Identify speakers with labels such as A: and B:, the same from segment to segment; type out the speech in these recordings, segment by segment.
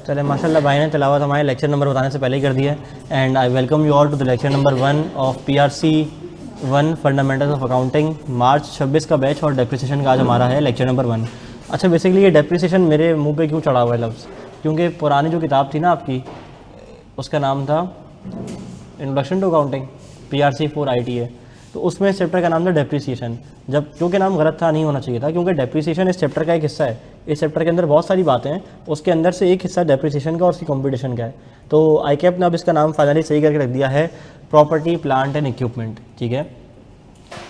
A: चले माशाल्लाह भाई ने तिलावत हमारे लेक्चर नंबर बताने से पहले ही कर दिया and I welcome you all to the lecture number 1 of PRC 1 fundamentals of accounting. March 26 का बैच और डेप्रिसिएशन का आज हमारा है लेक्चर नंबर 1। अच्छा, बेसिकली ये डेप्रिसिएशन मेरे मुंह पे क्यों चढ़ा हुआ है लफ्ज़, क्योंकि पुरानी जो किताब थी ना आपकी, उसका नाम था introduction to accounting PRC 4 ITA, तो उसमें इस चैप्टर का नाम था डेप्रिसिएशन। जब क्योंकि नाम गलत था, नहीं होना चाहिए था, क्योंकि डेप्रिसिएशन इस चैप्टर का एक हिस्सा है। इस चैप्टर के अंदर बहुत सारी बातें हैं, उसके अंदर से एक हिस्सा डेप्रिसिएशन का और उसकी कंपटीशन का है। तो ICAP ने अब इसका नाम फाइनली सही करके रख दिया है प्रॉपर्टी प्लांट एंड इक्विपमेंट। ठीक है।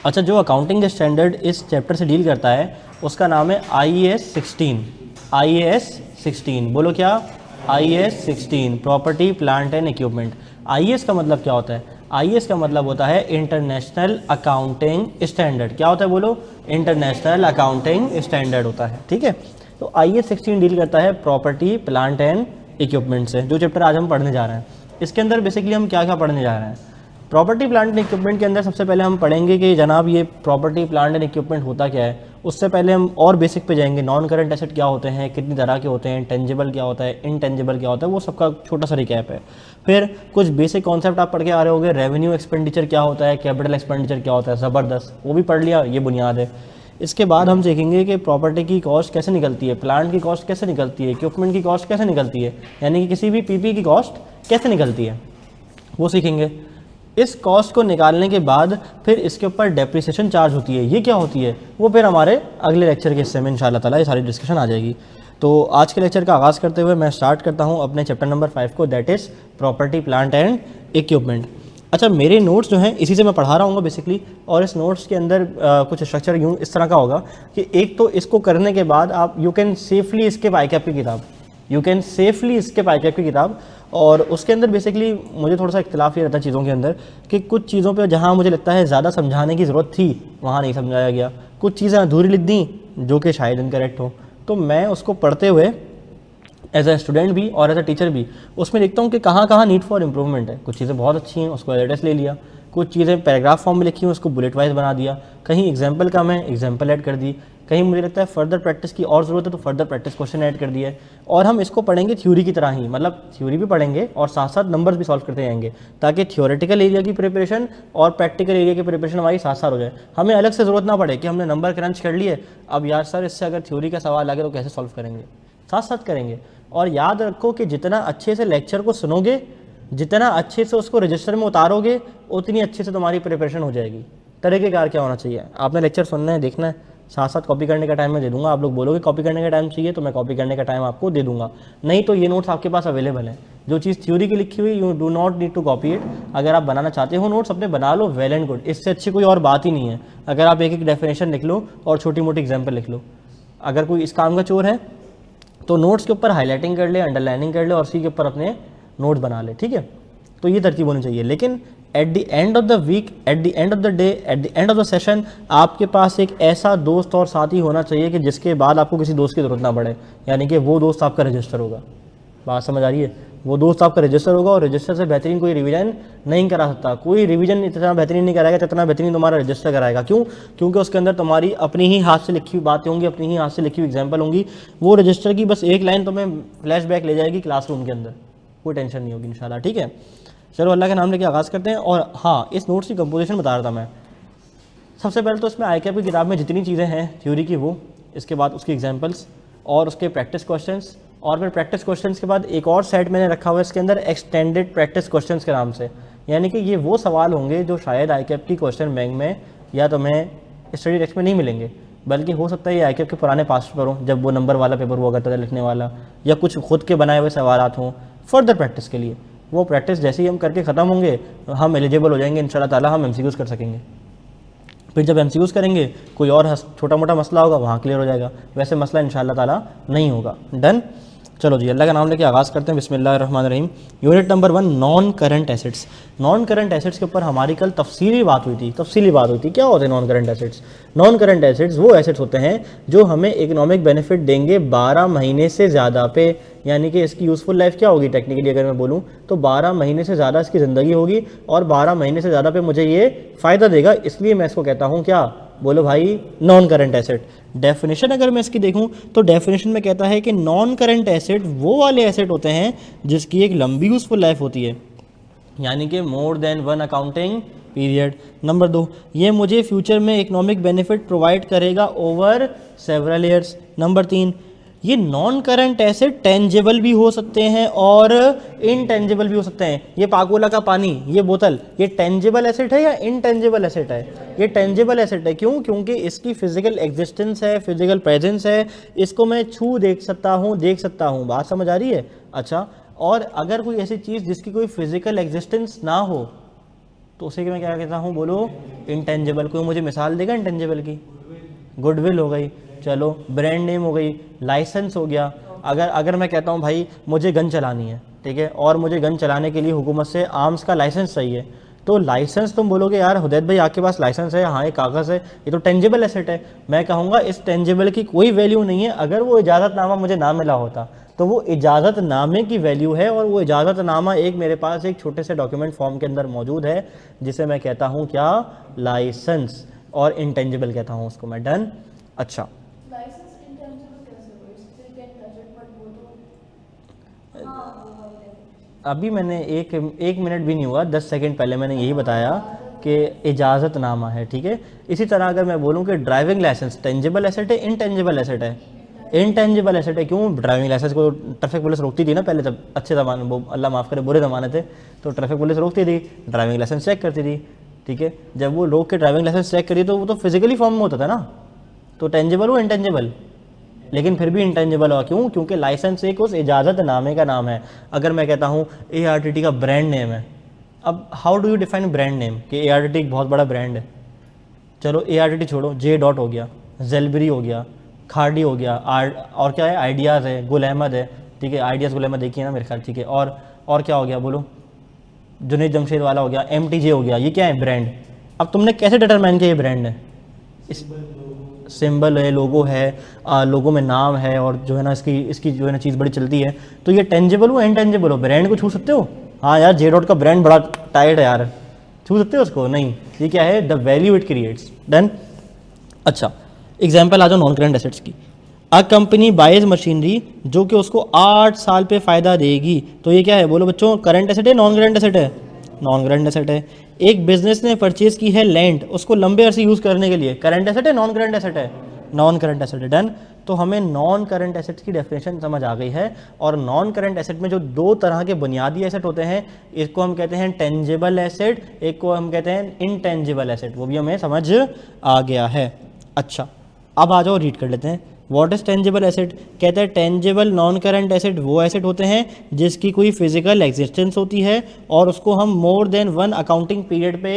A: अच्छा, जो अकाउंटिंग स्टैंडर्ड इस चैप्टर से डील करता है उसका नाम है IAS 16। IAS 16 बोलो क्या? IAS 16 property plant and equipment. IAS का मतलब क्या होता है? IAS का मतलब होता है इंटरनेशनल अकाउंटिंग स्टैंडर्ड। क्या होता है बोलो? इंटरनेशनल अकाउंटिंग स्टैंडर्ड होता है। ठीक है। तो IAS 16 डील करता है प्रॉपर्टी प्लांट एंड इक्विपमेंट से, जो चैप्टर आज हम पढ़ने जा रहे हैं। इसके अंदर बेसिकली हम क्या क्या पढ़ने जा रहे हैं? प्रॉपर्टी प्लांट एंड इक्विपमेंट के अंदर सबसे पहले हम पढ़ेंगे कि जनाब ये प्रॉपर्टी प्लांट एंड इक्विपमेंट होता क्या है। उससे पहले हम और बेसिक पे जाएंगे, नॉन करंट एसेट क्या होते हैं, कितनी तरह के होते हैं, टेंजिबल क्या होता है, इनटेंजिबल क्या होता है, वो सबका छोटा सा रिकैप है। फिर कुछ बेसिक कॉन्सेप्ट आप पढ़ के आ रहे होगे, रेवेन्यू एक्सपेंडिचर क्या होता है, कैपिटल एक्सपेंडिचर क्या होता है, ज़बरदस्त, वो भी पढ़ लिया, ये बुनियाद है। इसके बाद हम सीखेंगे कि प्रॉपर्टी की कॉस्ट कैसे निकलती है, प्लांट की कॉस्ट कैसे निकलती है, इक्विपमेंट की कॉस्ट कैसे निकलती है, यानी कि किसी भी PP की कॉस्ट कैसे निकलती है, वो सीखेंगे। इस कॉस्ट को निकालने के बाद फिर इसके ऊपर डेप्रिसिएशन चार्ज होती है, ये क्या होती है, वो फिर हमारे अगले लेक्चर के हिस्से में इंशाल्लाह ताला ये सारी डिस्कशन आ जाएगी। तो आज के लेक्चर का आगाज़ करते हुए मैं स्टार्ट करता हूँ अपने चैप्टर नंबर 5 को, that is property plant and equipment. अच्छा, मेरे नोट्स जो हैं इसी से मैं पढ़ा रहा हूँ बेसिकली, और इस नोट्स के अंदर कुछ स्ट्रक्चर यूँ इस तरह का होगा कि एक तो इसको करने के बाद आप you can safely skip ICAP की किताब, you can safely skip ICAP की किताब। और उसके अंदर बेसिकली मुझे थोड़ा सा इख्तिलाफ ये रहता है चीज़ों के अंदर कि कुछ चीज़ों पे जहाँ मुझे लगता है ज़्यादा समझाने की ज़रूरत थी वहाँ नहीं समझाया गया, कुछ चीज़ें अधूरी लिख दी जो कि शायद इनकरेक्ट हो। तो मैं उसको पढ़ते हुए एज ए स्टूडेंट भी और एज ए टीचर भी उसमें देखता हूँ कि कहाँ कहाँ नीड फॉर इम्प्रूवमेंट है। कुछ चीज़ें बहुत अच्छी हैं, उसको एडिटर्स ले लिया, कुछ चीज़ें पैराग्राफ फॉर्म में लिखी हैं, उसको बुलेट वाइज बना दिया, कहीं एग्जाम्पल कम है एग्जाम्पल ऐड कर दी, कहीं मुझे लगता है फर्दर प्रैक्टिस की और ज़रूरत है तो फर्दर प्रैक्टिस क्वेश्चन ऐड कर दिया है। और हम इसको पढ़ेंगे थ्योरी की तरह ही, मतलब थ्योरी भी पढ़ेंगे और साथ साथ नंबर्स भी सॉल्व करते जाएंगे, ताकि थ्योरेटिकल एरिया की प्रिपरेशन और प्रैक्टिकल एरिया की प्रिपरेशन हमारी साथ साथ हो जाए। हमें अलग से ज़रूरत ना पड़े कि हमने नंबर क्रंच कर लिए, अब यार सर इससे अगर थ्योरी का सवाल आ गया तो कैसे सॉल्व करेंगे, साथ साथ करेंगे। और याद रखो कि जितना अच्छे से लेक्चर को सुनोगे, जितना अच्छे से उसको रजिस्टर में उतारोगे, उतनी अच्छे से तुम्हारी प्रिपरेशन हो जाएगी। तरीक़ेकार क्या होना चाहिए, आपने लेक्चर सुनना है, देखना है, साथ साथ कॉपी करने का टाइम मैं दे दूंगा। आप लोग बोलोगे कॉपी करने का टाइम चाहिए तो मैं कॉपी करने का टाइम आपको दे दूंगा, नहीं तो ये नोट्स आपके पास अवेलेबल है। जो चीज़ थ्योरी की लिखी हुई, you do not need to copy it. अगर आप बनाना चाहते हो नोट्स अपने बना लो, वेल एंड गुड, इससे अच्छी कोई और बात ही नहीं है। अगर आप एक एक डेफिनेशन लिख लो और छोटी मोटी एग्जाम्पल लिख लो, अगर कोई इस काम का चोर है तो नोट्स के ऊपर हाईलाइटिंग कर ले, अंडरलाइनिंग कर ले और उसी के ऊपर अपने नोट्स बना ले। ठीक है, तो ये तरतीब होनी चाहिए। लेकिन at the end of the week, at the end of the day, at the end of the session आपके पास एक ऐसा दोस्त और साथी होना चाहिए कि जिसके बाद आपको किसी दोस्त की जरूरत ना पड़े, यानी कि वो दोस्त आपका रजिस्टर होगा। बात समझ आ रही है? वो दोस्त आपका रजिस्टर होगा, और रजिस्टर से बेहतरीन कोई रिवीजन नहीं करा सकता। कोई रिवीजन इतना बेहतरीन नहीं कराएगा जितना बेहतरीन तुम्हारा रजिस्टर कराएगा। क्यों? क्योंकि उसके अंदर तुम्हारी अपनी ही हाथ से लिखी हुई बातें होंगी, अपनी ही हाथ से लिखी हुई एग्जाम्पल होंगी। वो रजिस्टर की बस एक लाइन तुम्हें फ्लैश बैक ले जाएगी क्लासरूम के अंदर, कोई टेंशन नहीं होगी इंशाल्लाह। ठीक है, चलो अल्लाह के नाम लेके आगाज़ करते हैं। और हाँ, इस नोट्स की कंपोजिशन बता रहा था मैं। सबसे पहले तो इसमें ICAP की किताब में जितनी चीज़ें हैं थ्योरी की वो, इसके बाद उसकी एग्जांपल्स और उसके प्रैक्टिस क्वेश्चंस, और फिर प्रैक्टिस क्वेश्चंस के बाद एक और सेट मैंने रखा हुआ है इसके अंदर एक्सटेंडेड प्रैक्टिस क्वेश्चंस के नाम से। यानी कि ये वो सवाल होंगे जो शायद ICAP की क्वेश्चन बैंक में या तुम्हें स्टडी टेक्स्ट में नहीं मिलेंगे, बल्कि हो सकता है ये ICAP के पुराने पास्ट पेपर हो, जब वो नंबर वाला पेपर हुआ करता था लिखने वाला, या कुछ खुद के बनाए हुए सवाल हों फर्दर प्रैक्टिस के लिए। वो प्रैक्टिस जैसे ही हम करके ख़त्म होंगे हम एलिजिबल हो जाएंगे इंशाल्लाह ताला, हम MCQs कर सकेंगे। फिर जब MCQs करेंगे कोई और छोटा मोटा मसला होगा वहाँ क्लियर हो जाएगा, वैसे मसला इंशाल्लाह ताला नहीं होगा। डन। चलो जी, अल्लाह का नाम लेके आगाज़ करते हैं। बिस्मिल्लाहिर्रहमानिर्रहीम। Unit number 1, non current assets. Non current assets के ऊपर हमारी कल तफसीली बात हुई थी। क्या होते हैं non current assets? Non current assets वो एसेट्स होते हैं जो हमें इकोनॉमिक बेनिफिट देंगे 12 महीने से ज़्यादा पे, यानी कि इसकी यूज़फुल लाइफ क्या होगी टेक्निकली अगर मैं बोलूँ तो 12 महीने से ज़्यादा इसकी ज़िंदगी होगी और 12 महीने से ज़्यादा पे मुझे ये फ़ायदा देगा, इसलिए मैं इसको कहता हूँ क्या? बोलो भाई, नॉन करंट एसेट। डेफिनेशन अगर मैं इसकी देखूं तो डेफिनेशन में कहता है कि नॉन करंट एसेट वो वाले एसेट होते हैं जिसकी एक लंबी यूज़फुल लाइफ होती है, यानी कि more than 1 accounting period. Number 2, ये मुझे फ्यूचर में इकोनॉमिक बेनिफिट प्रोवाइड करेगा ओवर सेवरल ईयर्स। नंबर 3, ये नॉन करंट एसेट टेंजिबल भी हो सकते हैं और इनटेंजिबल भी हो सकते हैं। ये पाकोला का पानी, ये बोतल, ये टेंजिबल एसेट है या इनटेंजिबल एसेट है? ये टेंजिबल एसेट है। क्यों? क्योंकि इसकी फिजिकल एग्जिस्टेंस है, फिजिकल प्रेजेंस है, इसको मैं छू देख सकता हूँ। बात समझ आ रही है? अच्छा, और अगर कोई ऐसी चीज़ जिसकी कोई फिजिकल एग्जिस्टेंस ना हो तो उसे मैं क्या कहता हूँ? बोलो, इंटेंजिबल। कोई मुझे मिसाल देगा इंटेंजिबल की? गुडविल हो गई, चलो ब्रांड नेम हो गई, लाइसेंस हो गया। अगर मैं कहता हूँ भाई मुझे गन चलानी है, ठीक है, और मुझे गन चलाने के लिए हुकूमत से आर्म्स का लाइसेंस चाहिए, तो लाइसेंस तुम बोलोगे यार हुदैत भाई आपके पास लाइसेंस है, हाँ ये कागज़ है, ये तो टेंजिबल एसेट है। मैं कहूँगा इस टेंजिबल की कोई वैल्यू नहीं है। अगर वो इजाज़तनामा मुझे ना मिला होता तो वो इजाज़तनामे की वैल्यू है, और वो इजाज़तनामा एक मेरे पास एक छोटे से डॉक्यूमेंट फॉर्म के अंदर मौजूद है जिसे मैं कहता हूँ क्या? लाइसेंस, और इंटेंजिबल कहता हूँ उसको मैं। डन। अच्छा, अभी मैंने एक मिनट भी नहीं हुआ, 10 सेकंड पहले मैंने यही बताया कि इजाज़तनामा है, ठीक है। इसी तरह अगर मैं बोलूँ कि ड्राइविंग लाइसेंस टेंजिबल एसेट है, इनटेंजिबल एसेट है? इनटेंजिबल एसेट है। क्यों? ड्राइविंग लाइसेंस को ट्रैफिक पुलिस रोकती थी ना पहले, तब अच्छे ज़माने, वो अल्लाह माफ़ करे बुरे ज़माने थे, तो ट्रैफिक पुलिस रोकती थी, ड्राइविंग लाइसेंस चेक करती थी, ठीक है। जब वो रोक के ड्राइविंग लाइसेंस चेक करी तो वो तो फिजिकली फॉर्म में होता था ना, तो टेंजिबल हो इंटेंजिबल, लेकिन फिर भी इंटेंजिबल हुआ। क्यों? क्योंकि लाइसेंस एक उस इजाज़तनामे का नाम है। अगर मैं कहता हूँ ARTT का ब्रांड नेम है, अब how do you define brand name कि ARTT एक बहुत बड़ा ब्रांड है? चलो ARTT छोड़ो, J डॉट हो गया, जेलबरी हो गया, खाड़ी हो गया, और क्या है? आइडियाज़ है, गुल अहमद है, ठीक है, आइडियाज़ गुल अहमद देखिए ना मेरे ख्याल, ठीक है। और क्या हो गया? बोलो, जुनैद जमशेद वाला हो गया, MTJ हो गया। ये क्या है? ब्रांड। अब तुमने कैसे डिटरमाइन किया ये ब्रांड है? इस सिंबल है, लोगो है, लोगो में नाम है, और जो है ना इसकी जो है ना चीज़ बड़ी चलती है, तो ये टेंजिबल हो इनटेंजिबल हो? ब्रांड को छू सकते हो? हाँ यार, J डॉट का ब्रांड बड़ा टाइट है यार, छू सकते हो उसको? नहीं। ये क्या है? The value it creates. Done. अच्छा, एग्जाम्पल आ जाओ नॉन करंट एसेट्स की। अ कंपनी बाइज मशीनरी जो कि उसको 8 साल पे फ़ायदा देगी, तो ये क्या है? बोलो बच्चों, करंट एसेट है नॉन करंट एसेट है? नॉन करंट एसेट है। एक बिजनेस ने परचेज की है लैंड उसको लंबे अरसे यूज़ करने के लिए, करंट एसेट है नॉन करंट एसेट है? नॉन करंट एसेट है। डन। तो हमें नॉन करंट एसेट्स की डेफिनेशन समझ आ गई है। और नॉन करंट एसेट में जो 2 तरह के बुनियादी एसेट होते हैं, इसको हम कहते हैं टेंजिबल एसेट, एक को हम कहते हैं इनटेंजिबल एसेट, वो भी हमें समझ आ गया है। अच्छा, अब आ जाओ रीड कर लेते हैं। What is tangible asset? कहते हैं टेंजिबल नॉन करंट एसेट वो एसेट होते हैं जिसकी कोई फिजिकल एग्जिस्टेंस होती है और उसको हम मोर देन 1 अकाउंटिंग पीरियड पे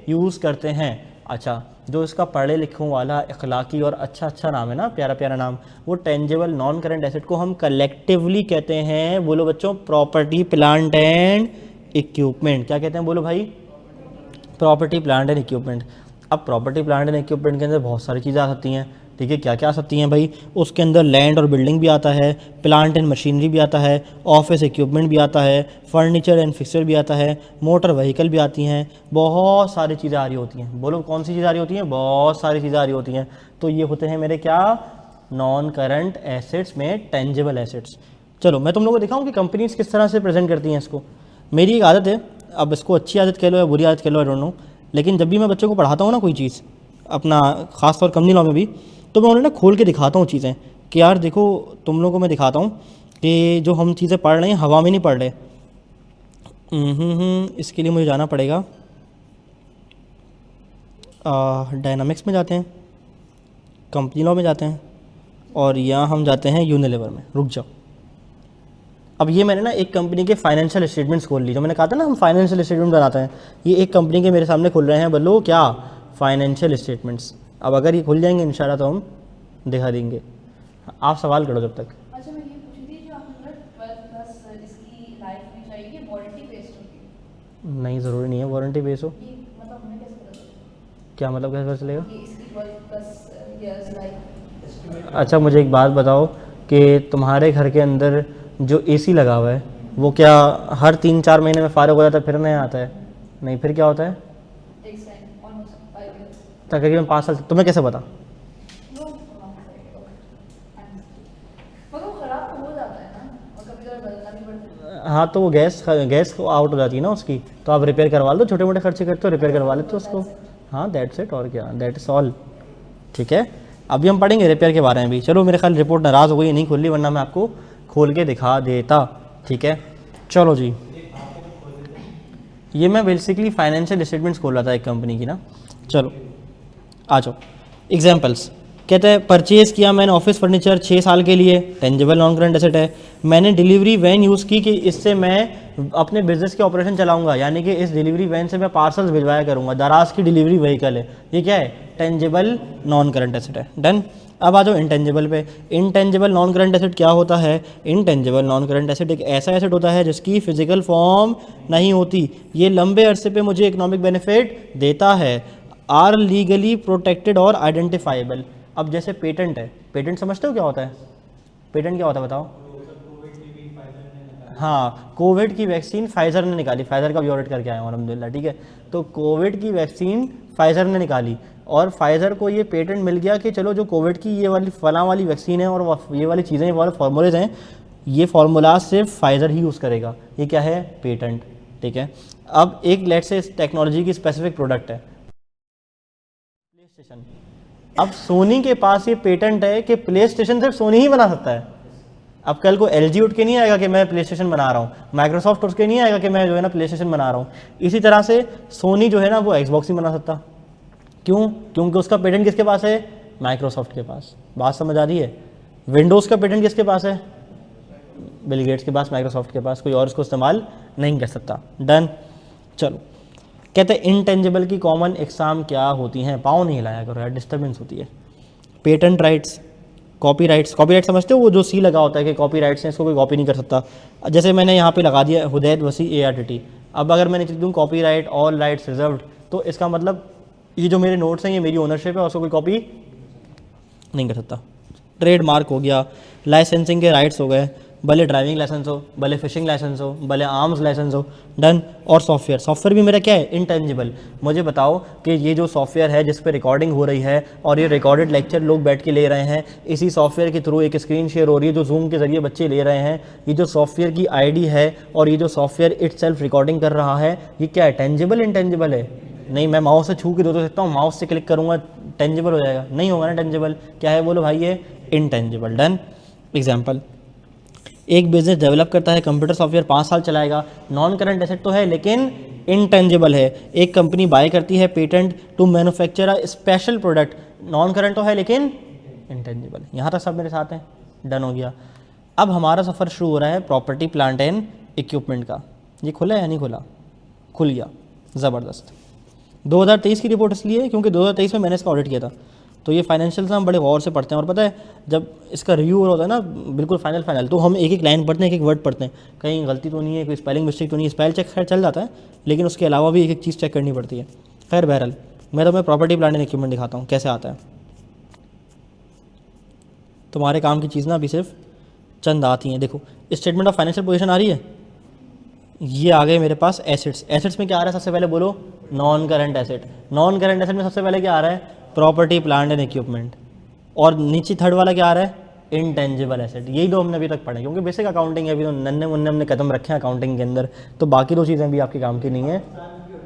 A: यूज़ करते हैं। अच्छा, जो इसका पढ़े लिखों वाला इखलाकी और अच्छा नाम है ना, प्यारा प्यारा नाम, वो टेंजिबल नॉन करंट एसेट को हम कलेक्टिवली कहते हैं, बोलो बच्चों, प्रॉपर्टी प्लांट एंड इक्विपमेंट। क्या कहते हैं? बोलो भाई, प्रॉपर्टी प्लांट एंड इक्विपमेंट। अब प्रॉपर्टी प्लांट एंड इक्विपमेंट के अंदर बहुत सारी चीज़ें आ सकती हैं, ठीक है। क्या क्या आ सकती हैं भाई? उसके अंदर लैंड और बिल्डिंग भी आता है, प्लांट एंड मशीनरी भी आता है, ऑफिस इक्विपमेंट भी आता है, फर्नीचर एंड फिक्सचर भी आता है, मोटर व्हीकल भी आती हैं, बहुत सारी चीज़ें आ रही होती हैं। बोलो कौन सी चीज़ें आ रही होती हैं? बहुत सारी चीज़ें आ रही होती हैं। तो ये होते हैं मेरे क्या? नॉन करंट एसेट्स में टेंजिबल एसेट्स। चलो मैं तुम लोगों को दिखाऊँ कि कंपनीज किस तरह से प्रेजेंट करती हैं इसको। मेरी एक आदत है, अब इसको अच्छी आदत कह लो या बुरी आदत कह लो, आई डोंट नो, लेकिन जब भी मैं बच्चों को पढ़ाता हूँ ना कोई चीज़, अपना ख़ास तौर कंपनी लॉ में भी, तो मैं उन्हें ना खोल के दिखाता हूँ चीज़ें कि यार देखो, तुम लोगों को मैं दिखाता हूँ कि जो हम चीज़ें पढ़ रहे हैं हवा में नहीं पढ़ रहे। इसके लिए मुझे जाना पड़ेगा, डायनामिक्स में जाते हैं, कंपनी लॉ में जाते हैं, और यहाँ हम जाते हैं यूनिलीवर में। रुक जाओ, अब ये मैंने ना एक कंपनी के फाइनेंशियल स्टेटमेंट्स खोल ली, जो मैंने कहा था ना हम फाइनेंशियल स्टेटमेंट बनाते हैं, ये एक कंपनी के मेरे सामने खुल रहे हैं। बोलो क्या? Financial statements. अब अगर ये खुल जाएंगे इंशाल्लाह तो हम दिखा देंगे। आप सवाल करो जब तक।
B: अच्छा, मैं ये पूछ रही थी, जो आपने
A: नहीं, ज़रूरी नहीं है वारंटी बेस हो।
B: ये मतलब हमें कैसे पता चलेगा
A: क्या मतलब कैसे पता चलेगा?
B: कि इसकी वर्क प्लस ईयर्स लाइक।
A: अच्छा मुझे एक बात बताओ कि तुम्हारे घर के अंदर जो एसी लगा हुआ है वो क्या हर 3-4 महीने में फारग हो जाता है फिर नया आता है? नहीं, फिर क्या होता है?
B: Takes time almost 5 years.
A: तकरीबन 5 साल। तुम्हें कैसे पता?
B: नो मतलब खराब तो हो जाता है ना, और कभी कभी बदलना भी पड़ता है।
A: हाँ तो वो गैस आउट हो जाती है ना उसकी, तो आप रिपेयर करवा लो, छोटे मोटे खर्चे करते हो रिपेयर करवा लेते हो उसको। हाँ दैट्स इट, और क्या, दैट इज ऑल। ठीक है, अभी हम पढ़ेंगे रिपेयर के बारे में भी। चलो मेरे ख्याल रिपोर्ट नाराज़ हो गई, नहीं खोल ली, वरना मैं आपको खोल के दिखा देता। ठीक है चलो जी, ये मैं बेसिकली फाइनेंशियल स्टेटमेंट्स खोल रहा था एक कंपनी की ना। चलो आ जाओ, एग्जाम्पल्स। कहते हैं परचेज़ किया मैंने ऑफिस फर्नीचर 6 साल के लिए, टेंजिबल नॉन करंट एसेट है। मैंने डिलीवरी वैन यूज़ की कि इससे मैं अपने बिजनेस के ऑपरेशन चलाऊंगा, यानी कि इस डिलीवरी वैन से मैं पार्सल्स भिजवाया करूंगा। दराज की डिलीवरी व्हीकल है, ये क्या है? टेंजिबल नॉन करंट एसेट है। डन। अब आ जाओ इंटेंजिबल पे। इंटेंजिबल नॉन करंट एसेट क्या होता है? इंटेंजिबल नॉन करंट एसेट एक ऐसा एसेट होता है जिसकी फिजिकल फॉर्म नहीं होती, ये लंबे अरसे पे मुझे इकोनॉमिक बेनिफिट देता है, आर लीगली प्रोटेक्टेड और आइडेंटिफाइबल। अब जैसे पेटेंट है, पेटेंट समझते हो क्या होता है? पेटेंट क्या होता है बताओ? हाँ, कोविड की वैक्सीन फाइजर ने निकाली, फाइजर का भी ऑडिट करके आया हूँ अलहमदिल्ला। ठीक है, तो कोविड की वैक्सीन फाइजर ने निकाली और फाइजर को ये पेटेंट मिल गया कि चलो जो कोविड की ये वाली फलां वाली वैक्सीन है और ये वाली चीज़ें, ये वाले फार्मूलेज हैं, ये फार्मूला सिर्फ फाइजर ही यूज़ करेगा। ये क्या है? पेटेंट। ठीक है, अब एक लेट से इस टेक्नोलॉजी की स्पेसिफिक प्रोडक्ट है प्ले स्टेशन। अब सोनी के पास ये पेटेंट है कि प्ले स्टेशन सिर्फ सोनी ही बना सकता है। अब कल को एलजी उठ के नहीं आएगा कि मैं प्ले स्टेशन बना रहा हूँ, माइक्रोसॉफ्ट उठ के नहीं आएगा कि मैं जो है ना प्ले स्टेशन बना रहा हूँ। इसी तरह से सोनी जो है ना वो एक्सबॉक्स नहीं बना सकता। क्यों? क्योंकि उसका पेटेंट किसके पास है? माइक्रोसॉफ्ट के पास। बात समझ आ रही है? विंडोज़ का पेटेंट किसके पास है? बिल गेट्स के पास, माइक्रोसॉफ्ट के पास। कोई और इसको इस्तेमाल नहीं कर सकता। डन। चलो, कहते हैं इंटेंजिबल की कॉमन एग्जाम क्या होती हैं? पाँव नहीं हिलाया करो यार, डिस्टर्बेंस होती है। Patent rights, copy rights. Copy right समझते हो? वो जो सी लगा होता है कि कॉपी राइट्स हैं, इसको कोई कॉपी नहीं कर सकता। जैसे मैंने यहाँ पे लगा दिया हुदैत वसी ARTT। अब अगर मैं नीचे दूँ copy right all rights reserved, तो इसका मतलब ये जो मेरे नोट्स हैं ये मेरी ओनरशिप है, उसको कोई कॉपी नहीं कर सकता। ट्रेडमार्क हो गया, लाइसेंसिंग के राइट्स हो गए, भले ड्राइविंग लाइसेंस हो, भले फिशिंग लाइसेंस हो, भले आर्म्स लाइसेंस हो। डन। और सॉफ्टवेयर, सॉफ्टवेयर भी मेरा क्या है? इंटेंजिबल। मुझे बताओ कि ये जो सॉफ्टवेयर है जिस पे रिकॉर्डिंग हो रही है और ये रिकॉर्डेड लेक्चर लोग बैठ के ले रहे हैं, इसी सॉफ्टवेयर के थ्रू एक स्क्रीन शेयर हो रही है जो जूम के ज़रिए बच्चे ले रहे हैं, ये जो सॉफ्टवेयर की ID है और ये जो सॉफ्टवेयर इटसेल्फ रिकॉर्डिंग कर रहा है, ये क्या है? टेंजिबल इंटेंजिबल है? नहीं, मैं माउस से छू के दे सकता हूँ, माउस से क्लिक करूँगा टेंजिबल हो जाएगा? नहीं होगा ना टेंजिबल। क्या है बोलो भाई? ये इंटेंजिबल। डन। एग्जाम्पल, एक बिजनेस डेवलप करता है कंप्यूटर सॉफ्टवेयर, 5 साल चलाएगा, नॉन करंट एसेट तो है लेकिन इंटेंजिबल है। एक कंपनी बाय करती है patent to manufacture a special product, non current तो है लेकिन इंटेंजिबल। यहाँ तक सब मेरे साथ हैं? डन हो गया। अब हमारा सफ़र शुरू हो रहा है प्रॉपर्टी प्लांट एंड इक्विपमेंट का। ये खुला है या नहीं खुला? खुल गया, ज़बरदस्त। 2023 की रिपोर्ट इसलिए क्योंकि 2023 में मैंने इसका ऑडिट किया था, तो ये फाइनेंशियल्स हम बड़े गौर से पढ़ते हैं। और पता है जब इसका रिव्यू होता है ना बिल्कुल फाइनल, तो हम एक एक लाइन पढ़ते हैं, एक एक वर्ड पढ़ते हैं, कहीं गलती तो नहीं है, कोई स्पेलिंग मिस्टेक तो नहीं है। स्पेल चेक खैर चल जाता है, लेकिन उसके अलावा भी एक एक चीज़ चेक करनी पड़ती है। खैर बहरहाल, मैं तुम्हें प्रॉपर्टी प्लांट एंड इक्विपमेंट दिखाता हूँ कैसे आता है। तुम्हारे काम की चीज़ ना अभी सिर्फ चंद आती हैं। देखो, स्टेटमेंट ऑफ फाइनेंशियल पोजीशन आ रही है, ये आ गए मेरे पास एसेट्स। एसेट्स में क्या आ रहा है? सबसे पहले बोलो non current asset. Non current asset में सबसे पहले क्या आ रहा है? Property plant and equipment. और नीचे थर्ड वाला क्या आ रहा है? Intangible asset. यही दो हमने अभी तक पढ़े, क्योंकि बेसिक अकाउंटिंग है, अभी तो नन्हे मुन्ने हमने कदम रखे हैं अकाउंटिंग के अंदर, तो बाकी दो चीज़ें भी आपके काम की नहीं है।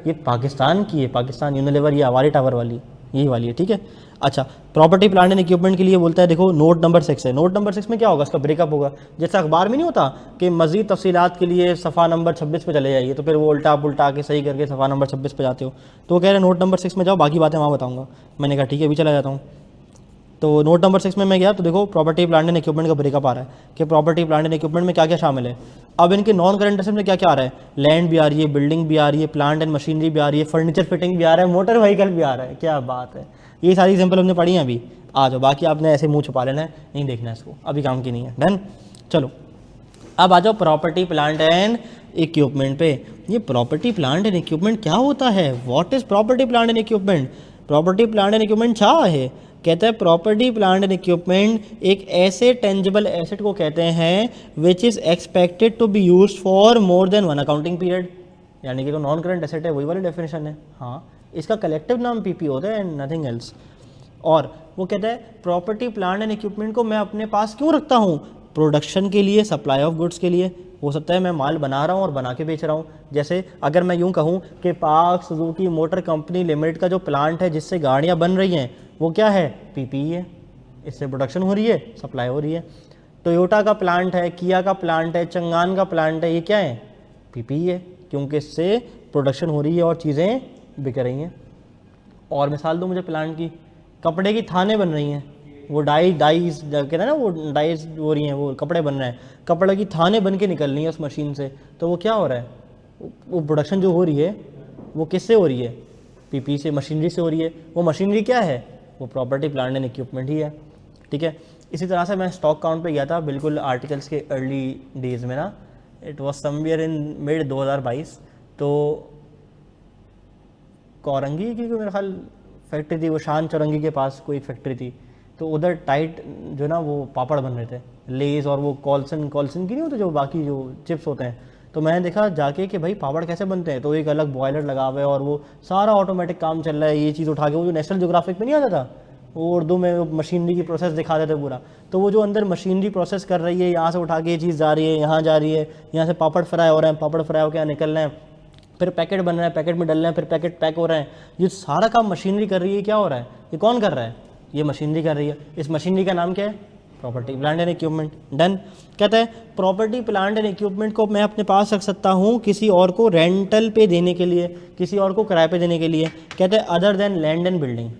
A: ये पाकिस्तान की है, पाकिस्तान यूनिलीवर, ये हमारी टावर वाली, यही वाली है। ठीक है, अच्छा, प्रॉपर्टी प्लांट एंड इक्विपमेंट के लिए बोलता है, देखो नोट नंबर 6 है। नोट नंबर 6 में क्या होगा? इसका ब्रेकअप होगा। जैसे अखबार में नहीं होता कि मज़ीद तफसीलात के लिए सफ़ा नंबर 26 पे चले जाइए, तो फिर वो उल्टा पुल्टा के सही करके सफ़ा नंबर 26 पे जाते हो, तो वो कह रहे हैं नोट नंबर 6 में जाओ, बाकी बातें वहाँ बताऊँगा। मैंने कहा ठीक है, अभी चला जाता हूँ। तो नोट नंबर 6 में मैं गया तो देखो प्रॉपर्टी प्लांट एंड इक्विपमेंट का ब्रेकअप आ रहा है कि प्रॉपर्टी प्लांट एंड इक्विपमेंट में क्या क्या शामिल है। अब इनके नॉन करंट एसेट में क्या क्या आ रहा है? लैंड भी आ रही है, बिल्डिंग भी आ रही है, प्लांट एंड मशीनरी भी आ रही है, फर्नीचर फिटिंग भी आ रहा है, मोटर व्हीकल भी आ रहा है। क्या बात है, ये सारी एग्जाम्पल हमने पढ़ी हैं अभी। आ जाओ, बाकी आपने ऐसे मुंह छुपा लेना है, नहीं देखना है इसको, अभी काम की नहीं है। डन। चलो, अब आ जाओ प्रॉपर्टी प्लांट एंड इक्विपमेंट पे। ये प्रॉपर्टी प्लांट एंड इक्विपमेंट क्या होता है? What is property plant and equipment? Property plant and equipment क्या है? कहता है प्रॉपर्टी प्लांट एंड इक्विपमेंट एक ऐसे टेंजिबल एसेट को कहते हैं which is expected to be used for more than one accounting period. यानी कि जो नॉन करंट एसेट है वही वाली डेफिनेशन है। हाँ, इसका कलेक्टिव नाम पीपी होता है एंड नथिंग एल्स। और वो कहता है प्रॉपर्टी प्लांट एंड इक्विपमेंट को मैं अपने पास क्यों रखता हूँ? प्रोडक्शन के लिए, सप्लाई ऑफ गुड्स के लिए। हो सकता है मैं माल बना रहा हूँ और बना के बेच रहा हूँ। जैसे अगर मैं यूँ कहूँ कि park Suzuki motor company limited का जो प्लांट है जिससे गाड़ियाँ बन रही हैं वो क्या है? पीपीई है। इससे प्रोडक्शन हो रही है, सप्लाई हो रही है। टोयोटा का प्लांट है, किया का प्लांट है, चंगान का प्लांट है, ये क्या है? पीपीई है, क्योंकि इससे प्रोडक्शन हो रही है और चीज़ें बिक रही हैं। और मिसाल दो मुझे प्लांट की, कपड़े की थाने बन रही हैं, वो डाइज कहते हैं ना, वो डाइज हो रही हैं, वो कपड़े बन रहे हैं, कपड़े की थाने बन के निकल रही हैं उस मशीन से। तो वो क्या हो रहा है? वो प्रोडक्शन जो हो रही है वो किससे हो रही है? पीपी से, मशीनरी से हो रही है। वो मशीनरी क्या है? वो प्रॉपर्टी प्लांट एंड इक्विपमेंट ही है। ठीक है। इसी तरह से मैं स्टॉक काउंट पे गया था बिल्कुल आर्टिकल्स के अर्ली डेज में ना, it was somewhere in mid 2022। तो कौरंगी की मेरा ख्याल फैक्ट्री थी, वो शान चौरंगी के पास कोई फैक्ट्री थी। तो उधर टाइट जो ना वो पापड़ बन रहे थे, लेज और वो कॉल्सन की नहीं होते जो बाकी जो चिप्स होते हैं। तो मैंने देखा जाके कि भाई पापड़ कैसे बनते हैं, तो एक अलग बॉयलर लगा हुआ है और वो सारा ऑटोमेटिक काम चल रहा है। ये चीज़ उठा के, वो जो नेशनल ज्योग्राफिक में नहीं आता था, वो उर्दू में मशीनरी की प्रोसेस दिखा देते पूरा। तो वो जो अंदर मशीनरी प्रोसेस कर रही है, यहाँ से उठा के ये चीज़ जा रही है, यहाँ जा रही है, यहाँ से पापड़ फ्राई हो रहे हैं, पापड़ फ्राई होकर निकल रहे हैं, फिर पैकेट बन रहा है, पैकेट में डल रहे हैं, फिर पैकेट पैक हो रहे हैं। ये सारा काम मशीनरी कर रही है। क्या हो रहा है? ये कौन कर रहा है? ये मशीनरी कर रही है। इस मशीनरी का नाम क्या है? Property plant and equipment. Done. कहता है प्रॉपर्टी प्लांट एंड इक्विपमेंट को मैं अपने पास रख सकता हूँ किसी और को रेंटल पे देने के लिए, किसी और को किराए पे देने के लिए। कहते हैं other than land and building.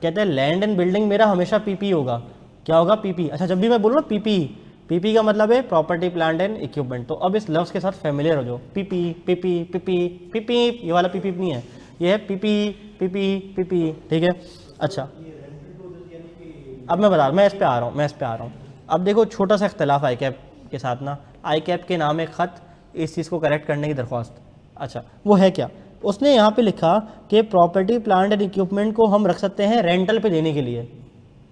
A: कहते हैं लैंड एंड बिल्डिंग मेरा हमेशा पीपी होगा। क्या होगा? पीपी। अच्छा, जब भी मैं बोलूँ ना पीपी, पीपी का मतलब है प्रॉपर्टी प्लांट एंड इक्विपमेंट। तो अब इस लफ्ज़ के साथ फेमिलियर हो जाओ। पीपी पीपी पीपी पीपी, ये वाला पीपी नहीं है, ये है पीपी पीपी पीपी। ठीक है। अच्छा, अब मैं बता, मैं इस पे आ रहा हूँ। अब देखो छोटा सा इख्तलाफ आई कैप के साथ ना, आई कैप के नाम एक ख़त इस चीज़ को करेक्ट करने की दरख्वास्त। अच्छा, वो है क्या? उसने यहाँ पे लिखा कि प्रॉपर्टी प्लांट एंड इक्विपमेंट को हम रख सकते हैं रेंटल पे देने के लिए,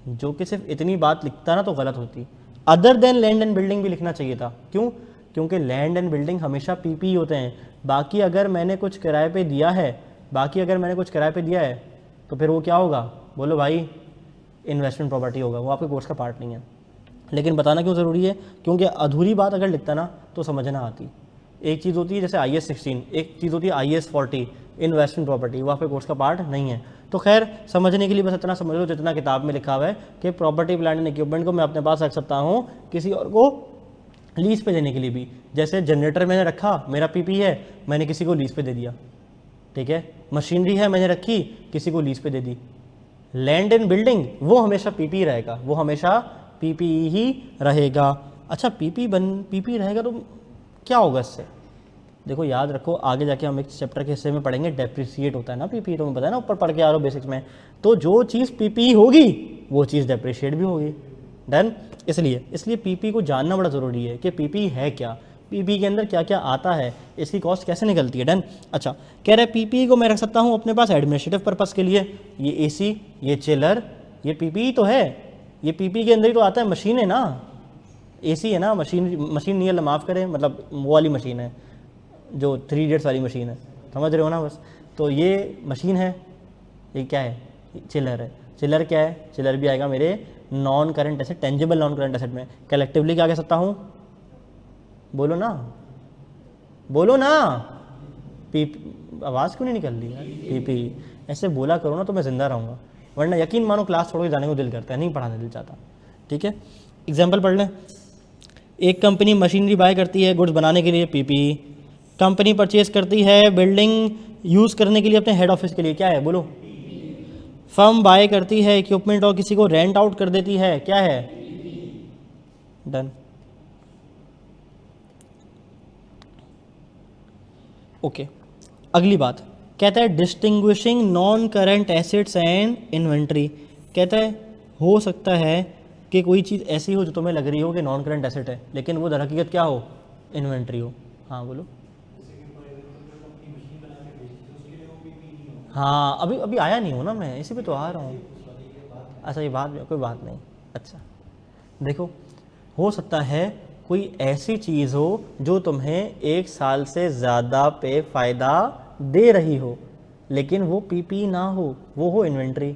A: जो कि सिर्फ इतनी बात लिखता ना तो गलत होती। Other than land and building भी लिखना चाहिए था। क्यों? क्योंकि लैंड एंड बिल्डिंग हमेशा पीपी होते हैं। बाकी अगर मैंने कुछ किराए पे दिया है, तो फिर वो क्या होगा? बोलो भाई, इन्वेस्टमेंट प्रॉपर्टी होगा, वो आपके कोर्स का पार्ट नहीं है। लेकिन बताना क्यों ज़रूरी है? क्योंकि अधूरी बात अगर लिखता ना तो समझना आती। एक चीज़ होती है जैसे IAS 16, एक चीज़ होती है IAS 40, इन्वेस्टमेंट प्रॉपर्टी, वो आपके कोर्स का पार्ट नहीं है। तो खैर, समझने के लिए बस इतना समझ लो जितना किताब में लिखा हुआ है कि प्रॉपर्टी प्लांट एंड इक्विपमेंट को मैं अपने पास रख सकता हूँ किसी और को लीज़ पे देने के लिए भी। जैसे जनरेटर मैंने रखा, मेरा पीपी है, मैंने किसी को लीज़ पे दे दिया। ठीक है। मशीनरी है, मैंने रखी, किसी को लीज़ पे दे दी। लैंड एंड बिल्डिंग वो हमेशा पीपी रहेगा, वो हमेशा पीपी ही रहेगा। अच्छा, पीपी रहेगा तो क्या होगा इससे? देखो याद रखो, आगे जाके हम एक चैप्टर के हिस्से में पढ़ेंगे, डेप्रिसिएट होता है ना पीपी, तो पता है ना, ऊपर पढ़ के आ रहा हो बेसिक्स में। तो जो चीज़ पीपी होगी वो चीज़ डेप्रिशिएट भी होगी। डन। इसलिए पीपी को जानना बड़ा ज़रूरी है कि पीपी है क्या, पीपी के अंदर क्या क्या आता है, इसकी कॉस्ट कैसे निकलती है। डन। अच्छा, कह रहे पीपी को मैं रख सकता हूँ अपने पास एडमिनिस्ट्रेटिव पर्पस के लिए। ये एसी, ये चिलर, ये पीपी तो है, ये पीपी के अंदर ही तो आता है। मशीन है ना, एसी है ना, मशीन नहीं है, माफ़ करें, मतलब वो वाली मशीन है जो 3 इडियट्स वाली मशीन है, समझ रहे हो ना बस। तो ये मशीन है, ये क्या है? चिलर है। चिलर क्या है? चिलर भी आएगा मेरे non current asset, tangible non current asset में। कलेक्टिवली क्या कह सकता हूँ? बोलो ना पीपी। आवाज़ क्यों नहीं निकल रही है? पीपी ऐसे बोला करो ना तो मैं ज़िंदा रहूँगा, वरना यकीन मानो क्लास छोड़ के जाने को दिल करता है, नहीं पढ़ाने दिल चाहता। ठीक है। एग्जाम्पल पढ़ लें। एक कंपनी मशीनरी बाय करती है गुड्स बनाने के लिए, पीपी। कंपनी परचेज करती है बिल्डिंग यूज़ करने के लिए अपने हेड ऑफिस के लिए, क्या है? बोलो। फर्म बाय करती है इक्विपमेंट और किसी को रेंट आउट कर देती है, क्या है? डन। ओके। अगली बात कहता है distinguishing non current assets and inventory. कहता है हो सकता है कि कोई चीज़ ऐसी हो जो तुम्हें लग रही हो कि नॉन करंट एसेट है, लेकिन वो दरहकीकत क्या हो? इन्वेंट्री हो। हाँ बोलो। हाँ अभी अभी आया नहीं हूँ ना मैं, इसी पे तो आ रहा हूँ। अच्छा ये बात, कोई बात नहीं। अच्छा देखो, हो सकता है कोई ऐसी चीज़ हो जो तुम्हें 1 साल से ज़्यादा पे फ़ायदा दे रही हो, लेकिन वो पीपी ना हो, वो हो इन्वेंट्री।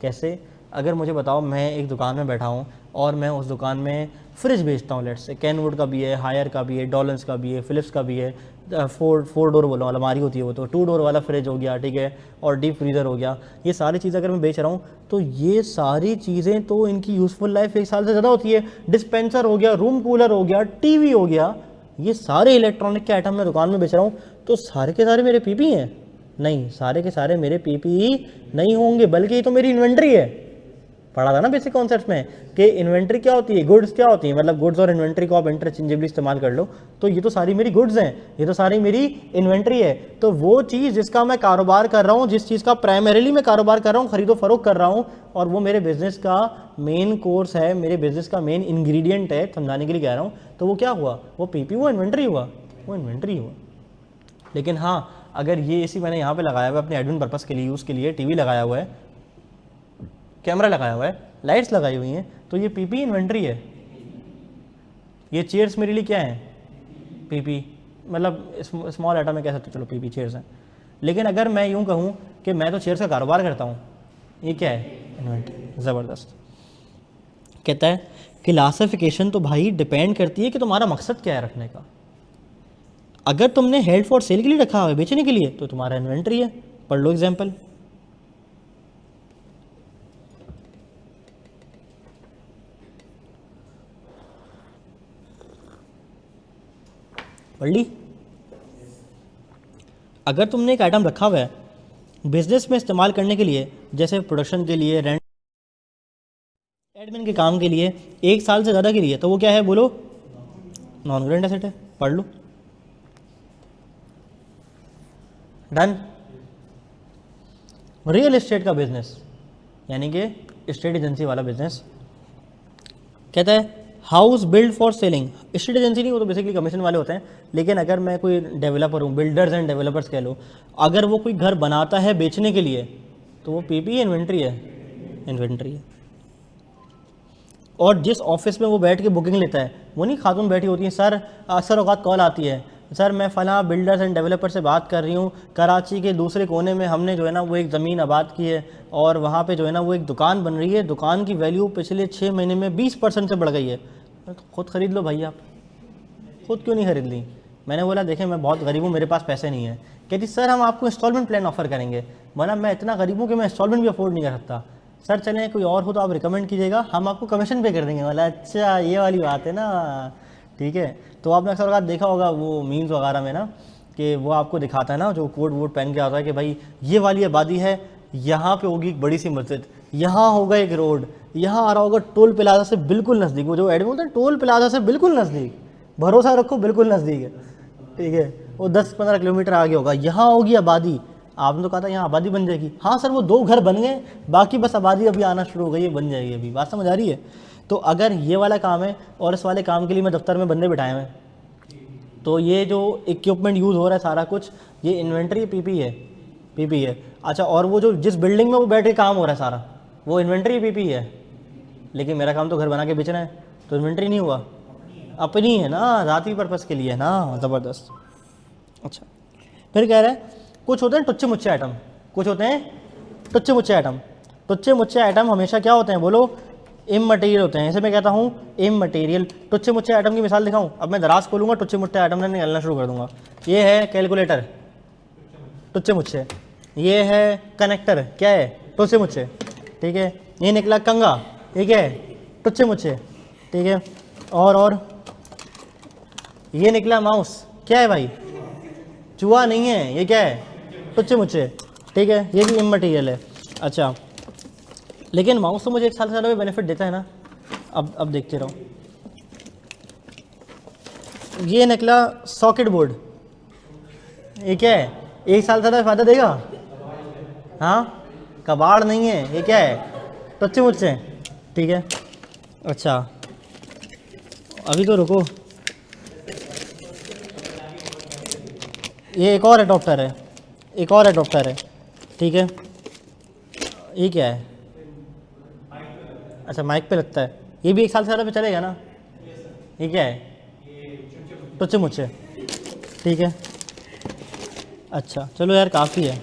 A: कैसे? अगर मुझे बताओ, मैं एक दुकान में बैठा हूँ और मैं उस दुकान में फ्रिज बेचता हूँ, लेट्स से कैनवुड का भी है, हायर का भी है, डॉलन्स का भी है, फिलिप्स का भी है, फोर डोर बोलो अलमारी होती है वो, तो 2 डोर वाला फ्रिज हो गया, ठीक है, और डीप फ्रीज़र हो गया। ये सारी चीज़ें अगर मैं बेच रहा हूँ तो ये सारी चीज़ें तो इनकी यूज़फुल लाइफ 1 साल से ज़्यादा होती है। डिस्पेंसर हो गया, रूम कूलर हो गया, टीवी हो गया, ये सारे इलेक्ट्रॉनिक के आइटम मैं दुकान में बेच रहा हूँ, तो सारे के सारे मेरे पीपी हैं? नहीं, सारे के सारे मेरे पीपी नहीं होंगे, बल्कि ये तो मेरी इन्वेंट्री है। पढ़ा था ना बेसिक कॉन्सेप्ट्स में कि इन्वेंट्री क्या होती है, गुड्स क्या होती है, मतलब गुड्स और इन्वेंट्री को आप इंटरचेंजेबली इस्तेमाल कर लो। तो ये तो सारी मेरी गुड्स हैं, ये तो सारी मेरी इन्वेंट्री है। तो वो चीज़ जिसका मैं कारोबार कर रहा हूँ, जिस चीज़ का प्राइमरीली मैं कारोबार कर रहा हूँ, खरीदो फरोख्त कर रहा हूँ, और वो मेरे बिजनेस का मेन कोर्स है, मेरे बिजनेस का मेन इंग्रेडिएंट है, समझाने के लिए कह रहा हूँ, तो वो क्या हुआ? वो पीपी हुआ, इन्वेंट्री हुआ? वो इन्वेंट्री हुआ। लेकिन हाँ, अगर ये इसी मैंने यहाँ पे लगाया हुआ है अपने एडमिन पर्पस के लिए, यूज़ के लिए, टीवी लगाया हुआ है, कैमरा लगाया हुआ है, लाइट्स लगाई हुई हैं, तो ये पीपी इन्वेंट्री है। ये चेयर्स मेरे लिए क्या है? पीपी, मतलब स्मॉल आइटम में कह सकते हो, चलो पीपी चेयर्स हैं। लेकिन अगर मैं यूँ कहूँ कि मैं तो चेयर्स का कारोबार करता हूँ, ये क्या है? इन्वेंट्री। ज़बरदस्त। कहता है क्लासिफिकेशन तो भाई डिपेंड करती है कि तुम्हारा मकसद क्या है रखने का। अगर तुमने हेल्ड फॉर सेल के लिए रखा है, बेचने के लिए, तो तुम्हारा इन्वेंट्री है। पढ़ लो एग्जाम्पल। पढ़ ली? अगर तुमने एक आइटम रखा हुआ है बिजनेस में इस्तेमाल करने के लिए, जैसे प्रोडक्शन के लिए, रेंट, एडमिन के काम के लिए, 1 साल से ज़्यादा के लिए, तो वो क्या है बोलो? नॉन करेंट एसेट है। पढ़ लो। डन। रियल एस्टेट का बिजनेस, यानी कि स्टेट एजेंसी वाला बिजनेस, कहता है house build for selling. State agency नहीं, वो तो बेसिकली कमीशन वाले होते हैं। लेकिन अगर मैं कोई डेवलपर हूँ, बिल्डर्स एंड डेवलपर्स कह लो, अगर वो कोई घर बनाता है बेचने के लिए, तो वो पीपी इन्वेंट्री है? इन्वेंट्री है। और जिस ऑफिस में वो बैठ के बुकिंग लेता है, वो नहीं खातून बैठी होती है, सर अक्सर औकात कॉल आती है, सर मैं फ़लाँ बिल्डर्स एंड डेवलपर से बात कर रही हूँ, कराची के दूसरे कोने में हमने जो है ना वो एक ज़मीन आबाद की है, और वहाँ पे जो है ना वो एक दुकान बन रही है, दुकान की वैल्यू पिछले 6 महीने में 20% से बढ़ गई है। खुद ख़रीद लो भाई, आप खुद क्यों नहीं ख़रीद ली? मैंने बोला देखें मैं बहुत गरीब हूँ, मेरे पास पैसे नहीं है। कहती सर हम आपको इंस्टॉलमेंट प्लान ऑफ़र करेंगे। बोला मैं इतना गरीब हूँ कि मैं इंस्टॉलमेंट भी अफोर्ड नहीं कर सकता। सर चलें कोई और हो तो आप रिकमेंड कीजिएगा, हम आपको कमीशन पे कर देंगे। बोला अच्छा ये वाली बात है ना, ठीक है। तो आपने अक्सर बात देखा होगा वो मीम्स वगैरह में ना, कि वो आपको दिखाता है ना जो कोट वोट पहन के आता है कि भाई ये वाली आबादी है, यहाँ पे होगी एक बड़ी सी मस्जिद, यहाँ होगा एक रोड, यहाँ आ रहा होगा टोल प्लाजा से बिल्कुल नज़दीक। वो जो एड बोलते हैं टोल प्लाजा से बिल्कुल नज़दीक, भरोसा रखो बिल्कुल नज़दीक है, ठीक है। वो 10-15 किलोमीटर आगे होगा, यहाँ होगी आबादी। आपने तो कहा था यहाँ आबादी बन जाएगी। हाँ सर वो 2 घर बन गए, बाकी बस आबादी अभी आना शुरू हो गई है, बन जाएगी अभी। बात समझ आ रही है? तो अगर ये वाला काम है और इस वाले काम के लिए मैं दफ्तर में बंदे बिठाए हैं, तो ये जो इक्विपमेंट यूज़ हो रहा है सारा कुछ, ये इन्वेंट्री पीपी है? पीपी है। अच्छा, और वो जो जिस बिल्डिंग में वो बैठ के काम हो रहा है सारा, वो इन्वेंट्री पीपी है? लेकिन मेरा काम तो घर बना के बेचना है, तो इन्वेंट्री नहीं हुआ? अपनी है ना, ज़ाती पर्पज़ के लिए है ना। ज़बरदस्त। अच्छा, फिर कह रहा है कुछ होते हैं टुच्चे मुच्चे आइटम, कुछ होते हैं टुच्चे मुच्चे आइटम। टुच्चे मुच्चे आइटम हमेशा क्या होते हैं बोलो? इममटेरियल होते हैं। ऐसे मैं कहता हूँ इममटेरियल। टुच्चे मुच्चे आइटम की मिसाल दिखाऊँ? अब मैं दराज खोलूँगा, टुच्चे मुच्चे आइटम ने निकलना शुरू कर दूँगा। ये है कैलकुलेटर, टुच्चे मुच्चे। ये है कनेक्टर, क्या है? टुच्चे मुच्चे, ठीक है। ये निकला कंगा, ठीक है, टुच्चे मुच्चे, ठीक है। और ये निकला माउस, क्या है भाई? चूहा नहीं है, ये क्या है? टुच्चे मुच्चे, ठीक है। ये भी इममटेरियल है। अच्छा, लेकिन माउस तो मुझे 1 साल से ज़्यादा भी बेनिफिट देता है ना। अब देखते रहो। ये निकला सॉकेट बोर्ड, ये क्या है? 1 साल से ज़्यादा फ़ायदा देगा? हाँ, कबाड़ नहीं है, ये क्या है? टुच्चे मुच्चे, ठीक है। अच्छा अभी तो रुको, ये एक और एडॉप्टर है, एक और एडॉप्टर है, ठीक है, ये क्या है? अच्छा माइक पे लगता है, ये भी 1 साल से ज़्यादा पे चलेगा ना? ये क्या है? टुच्चे मुच्चे, ठीक है। अच्छा चलो यार काफ़ी है,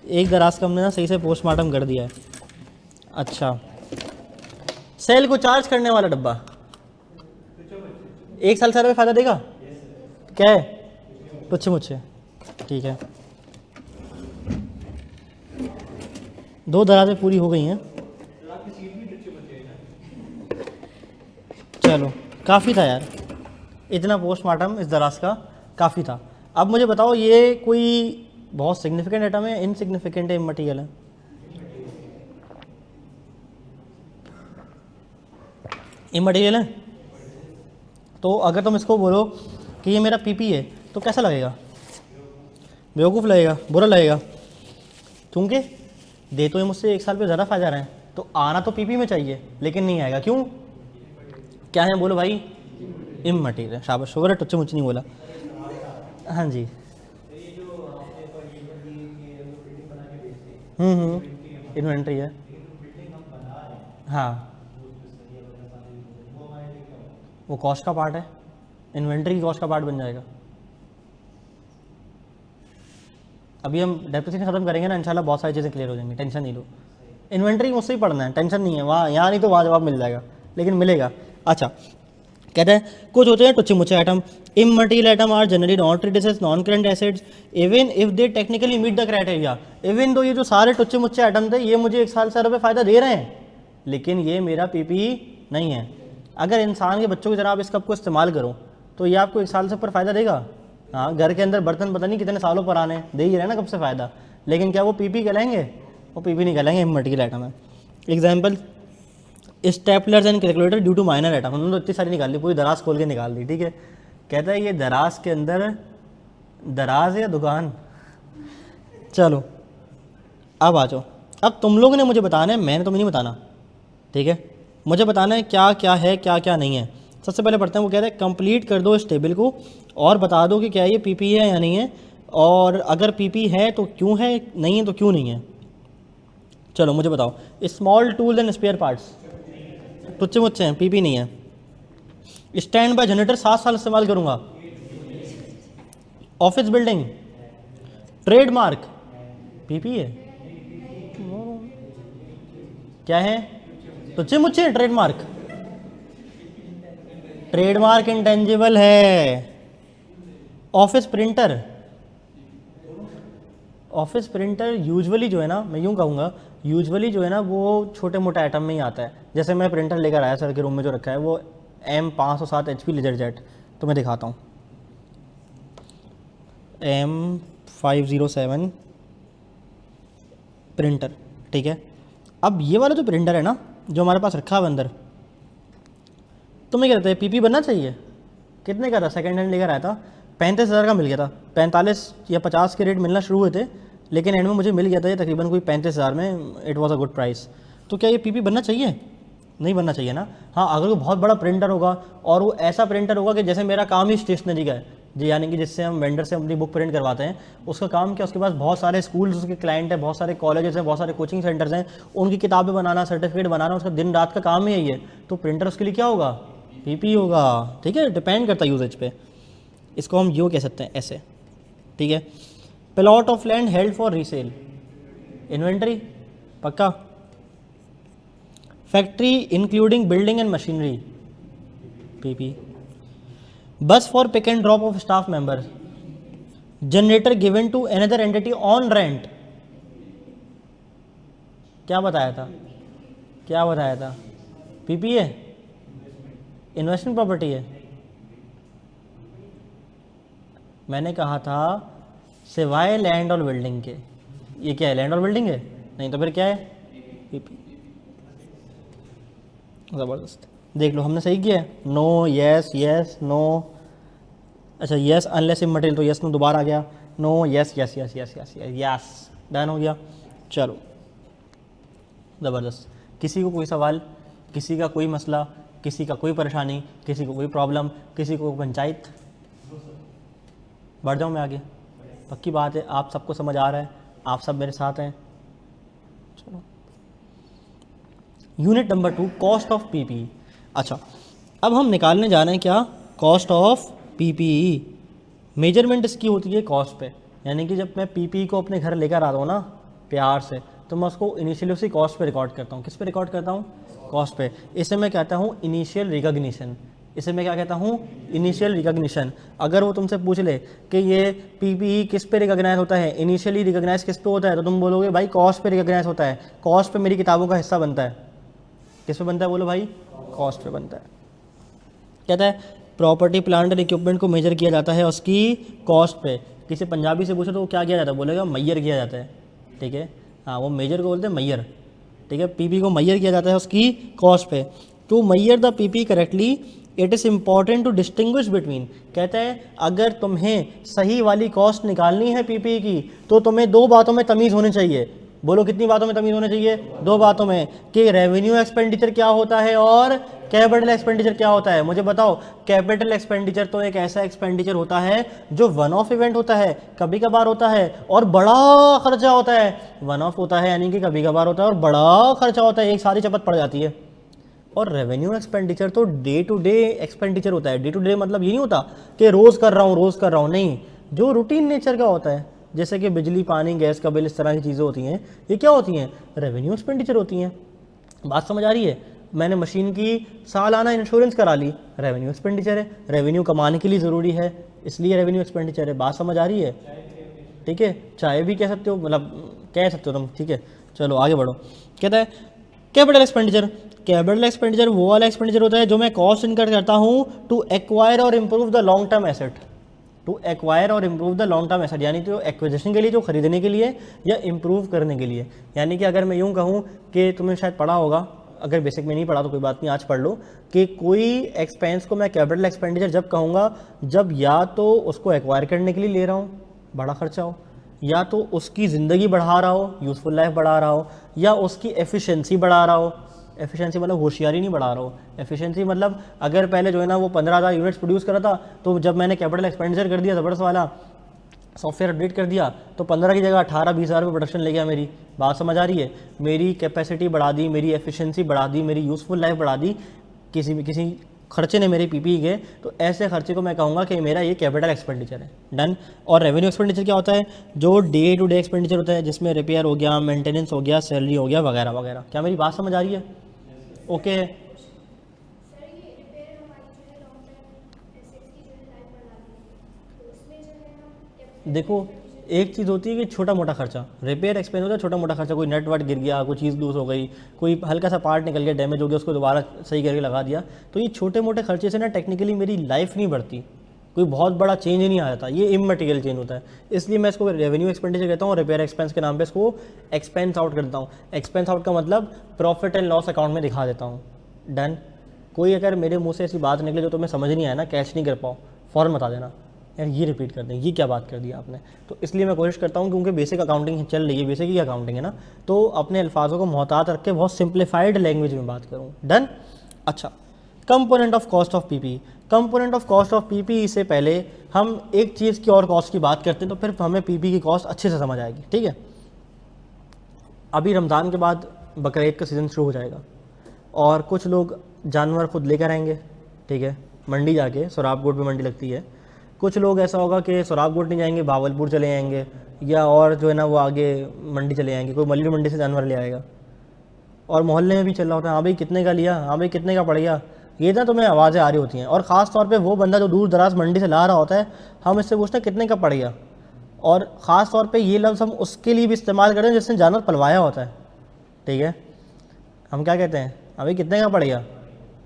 A: एक दराज का हमने ना सही से पोस्टमार्टम कर दिया है। अच्छा, सेल को चार्ज करने वाला डब्बा 1 साल से ज़्यादा फ़ायदा देगा? क्या है? टुच्चे मुच्चे, ठीक है। 2 दराजें पूरी हो गई हैं। चलो काफ़ी था यार, इतना पोस्टमार्टम इस दराज का काफ़ी था। अब मुझे बताओ ये कोई बहुत सिग्निफिकेंट आइटम है, इनसिग्निफिकेंट है, इमटेरियल है? इमटेरियल है। तो अगर तुम इसको बोलो कि ये मेरा पीपी है तो कैसा लगेगा? बेवकूफ़ लगेगा, बुरा लगेगा, क्योंकि दे तो ये मुझसे 1 साल पे ज़्यादा फ़ायदा रहे हैं, तो आना तो पीपी में चाहिए लेकिन नहीं आएगा। क्यों? क्या है बोलो भाई? इमटेरियल। शाबाश, शुक्र है टुच्चे मुच्चे नहीं बोला। हाँ जी, इन्वेंट्री है। हाँ, वो कॉस्ट का पार्ट है, इन्वेंट्री की कॉस्ट का पार्ट बन जाएगा। अभी हम डेप्रिसिएशन खत्म करेंगे ना, इंशाल्लाह बहुत सारी चीज़ें क्लियर हो जाएंगी, टेंशन नहीं लो। इन्वेंट्री मुझसे ही पढ़ना है, टेंशन नहीं है, वहाँ यहाँ नहीं तो वहाँ जवाब मिल जाएगा, लेकिन मिलेगा। अच्छा, कहते हैं कुछ होते हैं टुच्चे मुच्चे item. Immaterial item are generally not treated as non current assets even if they technically meet the criteria. Even though ये जो सारे टुच्चे मुच्चे आइटम थे ये मुझे 1 साल से ज़्यादा फ़ायदा दे रहे हैं, लेकिन ये मेरा पीपी नहीं है। अगर इंसान के बच्चों की तरह आप इस कप को इस्तेमाल करो तो ये आपको 1 साल से ऊपर फ़ायदा देगा? हाँ, घर के अंदर बर्तन पता नहीं कितने सालों पर आने दे ही रहे ना कब से फ़ायदा, लेकिन क्या वो पीपी कहलाएंगे? वो पीपी नहीं कहलाएंगे, इमटेरियल आइटम है। Example, staplers and calculator due to minor item. हमने तो इतनी सारी निकाल ली, पूरी दराज खोल के निकाल दी, ठीक है। कहता है ये दराज के अंदर दराज या दुकान। चलो अब आ जाओ, अब तुम लोगों ने मुझे बताना है, मैंने तुम्हें नहीं बताना, ठीक है। मुझे बताना है क्या क्या है क्या क्या नहीं है। सबसे पहले पढ़ते हैं, वो कहते हैं कंप्लीट कर दो इस टेबल को और बता दो कि क्या ये पीपी है या नहीं है, और अगर पीपी है तो क्यों है, नहीं है तो क्यों नहीं है। चलो मुझे बताओ, small tool and spare parts टुच्चे मुच्चे हैं, पीपी नहीं है। स्टैंड बाय जनरेटर 7 साल इस्तेमाल करूंगा। ऑफिस बिल्डिंग, ट्रेडमार्क, पीपी है। क्या है? टुच्चे मुच्चे ट्रेडमार्क। ट्रेडमार्क इंटेंजिबल है। Office printer, office printer usually जो है ना, मैं यूँ कहूँगा यूजुअली जो है ना वो छोटे मोटे आइटम में ही आता है। जैसे मैं प्रिंटर लेकर आया सर के रूम में जो रखा है वो M507 HP लेजरजेट, तो मैं दिखाता हूँ। M507 प्रिंटर, ठीक है। अब ये वाला जो प्रिंटर है ना जो हमारे पास रखा है अंदर, तुम्हें क्या लगता है पीपी बनना चाहिए? कितने का था? सेकंड हैंड लेकर आया था, 35,000 का मिल गया था। 45 या 50 के रेट मिलना शुरू हुए थे, लेकिन एंड में मुझे मिल गया था ये तकरीबन कोई 35,000 में। It was a good price. तो क्या ये पीपी बनना चाहिए? नहीं बनना चाहिए ना। हाँ, अगर वो बहुत बड़ा प्रिंटर होगा और वो ऐसा प्रिंटर होगा कि जैसे मेरा काम ही स्टेशनरी का है जी, यानी कि जिससे हम वेंडर से अपनी बुक प्रिंट करवाते हैं, उसका काम क्या, उसके पास बहुत सारे स्कूल्स उसके क्लाइंट है, बहुत सारे कॉलेजेस हैं, बहुत सारे कोचिंग सेंटर्स हैं, उनकी किताबें बनाना, सर्टिफिकेट बनाना, उसका दिन रात का काम ही यही है। तो प्रिंटर उसके लिए क्या होगा? पीपी होगा, ठीक है। डिपेंड करता है यूजेज पे। इसको हम यूँ कह सकते हैं ऐसे, ठीक है। Plot of land held for resale, inventory, पक्का। Factory including building and machinery, PP. Bus for pick and drop off staff member, generator given to another entity on rent, क्या बताया था? क्या बताया था? पीपी है, इन्वेस्टमेंट प्रॉपर्टी है। मैंने कहा था सिवाय लैंड और बिल्डिंग के। ये क्या है? लैंड और बिल्डिंग है? नहीं तो फिर क्या है? पीपी। ज़बरदस्त, देख लो हमने सही किया है। No, yes, yes, no. अच्छा, यस अनलेस इमटेरियल, तो यस में दोबारा आ गया। No, yes, yes, yes, yes, yes, yes, done हो गया। चलो ज़बरदस्त। किसी को कोई सवाल, किसी का कोई मसला, किसी का कोई परेशानी, किसी को कोई प्रॉब्लम, किसी को पंचायत? बढ़ जाऊँ मैं आगे? पक्की बात है आप सबको समझ आ रहा है, आप सब मेरे साथ हैं? चलो, unit number 2, cost of PPE. अच्छा, अब हम निकालने जा रहे हैं क्या, कॉस्ट ऑफ पीपीई। मेजरमेंट इसकी होती है कॉस्ट पे, यानी कि जब मैं पीपीई को अपने घर लेकर आता हूँ ना प्यार से, तो मैं उसको इनिशियली उसी कॉस्ट पे रिकॉर्ड करता हूँ। किस पे रिकॉर्ड करता हूँ? कॉस्ट पे। इसे मैं कहता हूँ इनिशियल रिकॉग्निशन। इसे मैं क्या कहता हूँ? Initial recognition. अगर वो तुमसे पूछ ले कि ये पीपीई किस पे रिकॉग्नाइज होता है, इनिशियली रिकॉग्नाइज किस पे होता है, तो तुम बोलोगे भाई कॉस्ट पे रिकॉग्नाइज होता है, कॉस्ट पे मेरी किताबों का हिस्सा बनता है। किस पे बनता है बोलो भाई? कॉस्ट पे बनता है। कहता है प्रॉपर्टी प्लांट एंड इक्विपमेंट को मेजर किया जाता है उसकी कॉस्ट पे। किसी पंजाबी से पूछो तो वो क्या किया जाता है, बोलेगा मैयर किया जाता है। ठीक है, हाँ, वो मेजर को बोलते हैं मैयर। ठीक है, पीपी को मैयर किया जाता है उसकी कॉस्ट पे। To measure the P P correctly it is important to distinguish between. कहता है अगर तुम्हें सही वाली कॉस्ट निकालनी है पीपी की, तो तुम्हें दो बातों में तमीज़ होनी चाहिए। बोलो कितनी बातों में तमीज़ होनी चाहिए? दो बातों में, कि रेवेन्यू एक्सपेंडिचर क्या होता है और कैपिटल एक्सपेंडिचर क्या होता है। मुझे बताओ, कैपिटल एक्सपेंडिचर तो एक ऐसा एक्सपेंडिचर होता है जो वन ऑफ इवेंट होता है, कभी कभार होता है और बड़ा खर्चा होता है। वन ऑफ होता है यानी कि कभी कभार होता है और बड़ा खर्चा होता है, एक सारी चपत पड़ जाती है। और रेवेन्यू एक्सपेंडिचर तो डे टू डे एक्सपेंडिचर होता है। डे टू डे मतलब ये नहीं होता कि रोज़ कर रहा हूँ, नहीं, जो रूटीन नेचर का होता है, जैसे कि बिजली, पानी, गैस का बिल, इस तरह की चीज़ें होती हैं, ये क्या होती हैं? रेवेन्यू एक्सपेंडिचर होती हैं। बात समझ आ रही है? मैंने मशीन की सालाना इंश्योरेंस करा ली, रेवेन्यू एक्सपेंडिचर है। रेवेन्यू कमाने के लिए ज़रूरी है, इसलिए रेवेन्यू एक्सपेंडिचर है। बात समझ आ रही है? ठीक है, चाय भी कह सकते हो, मतलब कह सकते हो तुम। ठीक है, चलो आगे बढ़ो। कहता है कैपिटल एक्सपेंडिचर। कैपिटल एक्सपेंडिचर वो वाला एक्सपेंडिचर होता है जो मैं कॉस्ट इनकर करता हूँ to acquire or improve the long term asset. To acquire or improve the long term asset, यानी तो एक्विजिशन के लिए, जो खरीदने के लिए या इम्प्रूव करने के लिए। यानी कि अगर मैं यूँ कहूँ कि तुमने शायद पढ़ा होगा, अगर बेसिक में नहीं पढ़ा तो कोई बात नहीं, आज पढ़ लो, कि कोई एक्सपेंस को मैं कैपिटल एक्सपेंडिचर जब कहूँगा जब या तो उसको एक्वायर करने के लिए ले रहा हूँ, बड़ा खर्चा हो, या तो उसकी ज़िंदगी बढ़ा रहा हो, यूज़फुल लाइफ बढ़ा रहा हो, या उसकी एफिशिएंसी बढ़ा रहा हो। एफिशिएंसी मतलब होशियारी नहीं बढ़ा रहा हो। एफिशिएंसी मतलब अगर पहले जो है ना वो 15,000 यूनिट्स प्रोड्यूस करा था, तो जब मैंने कैपिटल एक्सपेंडिचर कर दिया ज़बरदस्त वाला, सॉफ्टवेयर अपडेट कर दिया, तो 15 की जगह 18-20 हज़ार रुपये प्रोडक्शन ले गया मेरी। बात समझ आ रही है? मेरी कैपेसिटी बढ़ा दी, मेरी एफिशिएंसी बढ़ा दी, मेरी यूज़फुल लाइफ बढ़ा दी, किसी खर्चे ने मेरे पीपी के। तो ऐसे खर्चे को मैं कहूँगा कि मेरा ये कैपिटल एक्सपेंडिचर है। डन। और रेवेन्यू एक्सपेंडिचर क्या होता है? जो डे टू डे एक्सपेंडिचर होता है, जिसमें रिपेयर हो गया, मेंटेनेंस हो गया, सैलरी हो गया, वगैरह वगैरह। क्या मेरी बात समझ आ रही है? ओके है। देखो, एक चीज़ होती है कि छोटा मोटा खर्चा, रिपेयर एक्सपेंस होता है छोटा मोटा खर्चा। कोई नट वट गिर गया, कोई चीज़ लूज हो गई, कोई हल्का सा पार्ट निकल गया, डैमेज हो गया, उसको दोबारा सही करके लगा दिया। तो ये छोटे मोटे खर्चे से ना टेक्निकली मेरी लाइफ नहीं बढ़ती, कोई बहुत बड़ा चेंज ही नहीं आ जाता, ये इमटेरियल चेंज होता है। इसलिए मैं इसको रेवेन्यू एक्सपेंडिचर कहता हूँ, रिपेयर एक्सपेंस के नाम पे इसको एक्सपेंस आउट कर देता हूँ। एक्सपेंस आउट का मतलब प्रॉफिट एंड लॉस अकाउंट में दिखा देता हूँ। डन। कोई अगर मेरे मुंह से ऐसी बात निकले जो तुम्हें समझ नहीं आया ना, कैच नहीं कर पाओ, फ़ौरन बता देना यार ये रिपीट कर दें, ये क्या बात कर दी आपने। तो इसलिए मैं कोशिश करता हूँ, क्योंकि बेसिक अकाउंटिंग चल रही है, बेसिक ही अकाउंटिंग है ना, तो अपने अल्फाजों को मोहतात रख के बहुत सिंप्लीफाइड लैंग्वेज में बात करूँ। डन। अच्छा, component of cost of PP. Component of cost of PP से पहले हम एक चीज़ की और कॉस्ट की बात करते हैं, तो फिर हमें पीपी की कॉस्ट अच्छे से समझ आएगी। ठीक है, अभी रमज़ान के बाद बकरीद का सीज़न शुरू हो जाएगा और कुछ लोग जानवर खुद लेकर आएंगे। ठीक है, मंडी जाके, सोराबकोट में मंडी लगती है। कुछ लोग ऐसा होगा कि सोराबकोट नहीं जाएंगे, भावलपुर चले जाएंगे, या और जो है ना वो आगे मंडी चले जाएंगे, कोई मल्ली मंडी से जानवर ले आएगा। और मोहल्ले में भी चल रहा होता है, हाँ भाई कितने का लिया, हाँ भाई कितने का पड़ गया, ये ना तुम्हें आवाज़ें आ रही होती हैं। और ख़ास तौर पे वो बंदा जो दूर दराज मंडी से ला रहा होता है, हम इससे पूछते हैं कितने का पड़ गया। और ख़ास तौर पे ये लफ्ज़ हम उसके लिए भी इस्तेमाल करते हैं जिसने जानवर पलवाया होता है। ठीक है, हम क्या कहते हैं, अभी कितने का पड़ गया,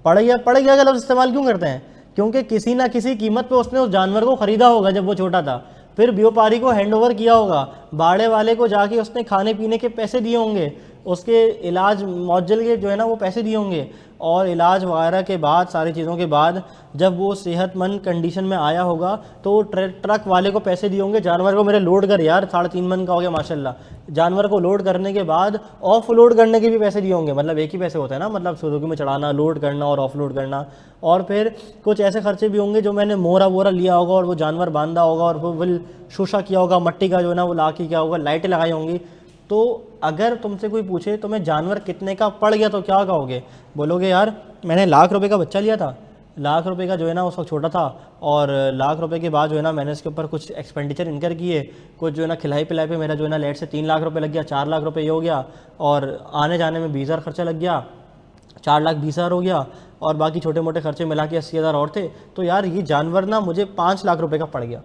A: पड़ गया का लफ्ज़ इस्तेमाल क्यों करते हैं? क्योंकि किसी ना किसी कीमत पे उसने उस जानवर को ख़रीदा होगा जब वो छोटा था, फिर व्यापारी को हैंडओवर किया होगा, बाड़े वाले को जाके उसने खाने पीने के पैसे दिए होंगे, उसके इलाज मौजल के जो है ना वो पैसे दिए होंगे, और इलाज वगैरह के बाद, सारी चीज़ों के बाद जब वो सेहतमंद कंडीशन में आया होगा तो ट्रक वाले को पैसे दिए होंगे, जानवर को मेरे लोड कर यार 3.5 मन का हो गया माशाल्लाह, जानवर को लोड करने के बाद ऑफ लोड करने के भी पैसे दिए होंगे, मतलब एक ही पैसे होते हैं ना, मतलब सुजुकी में चढ़ाना, लोड करना और ऑफ लोड करना। और फिर कुछ ऐसे खर्चे भी होंगे जो मैंने मोहरा वोरा लिया होगा और वो जानवर बांधा होगा और वो विल शोशा किया होगा, मट्टी का जो है ना वो ला के किया होगा, लाइटें लगाई होंगी। तो अगर तुमसे कोई पूछे तुम्हें जानवर कितने का पड़ गया तो क्या कहोगे? बोलोगे यार मैंने ₹1,00,000 का बच्चा लिया था, ₹1,00,000 का जो है ना उस वक्त छोटा था, और ₹1,00,000 के बाद जो है ना मैंने इसके ऊपर कुछ एक्सपेंडिचर इनकर किए, कुछ जो है ना खिलाई पिलाई पे मेरा जो है ना लेट से ₹3,00,000 लग गया, ₹4,00,000 ये हो गया, और आने जाने में 20,000 खर्चा लग गया, 4,20,000 हो गया, और बाकी छोटे मोटे खर्चे मिला के 80,000 और थे। तो यार ये जानवर ना मुझे ₹5,00,000 का पड़ गया,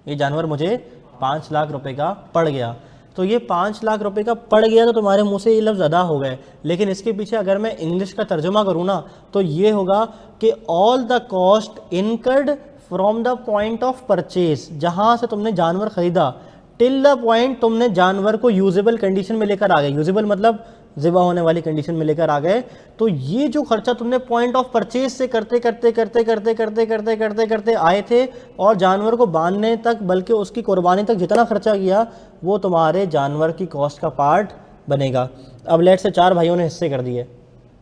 A: ये जानवर मुझे ₹5,00,000 का पड़ गया। तो ये ₹5,00,000 का पड़ गया तो तुम्हारे मुंह से ये लफ्ज़ अदा हो गए, लेकिन इसके पीछे अगर मैं इंग्लिश का तर्जुमा करूँ ना तो ये होगा कि all the cost incurred from the point of purchase, जहाँ से तुमने जानवर ख़रीदा, टिल द पॉइंट तुमने जानवर को यूजेबल कंडीशन में लेकर आ गए, यूजेबल मतलब ज़िबा होने वाली कंडीशन में लेकर आ गए। तो ये जो खर्चा तुमने पॉइंट ऑफ परचेज से करते करते करते करते करते करते करते करते आए थे और जानवर को बांधने तक, बल्कि उसकी कुर्बानी तक जितना खर्चा किया वो तुम्हारे जानवर की कॉस्ट का पार्ट बनेगा। अब लेट से 4 भाइयों ने हिस्से कर दिए,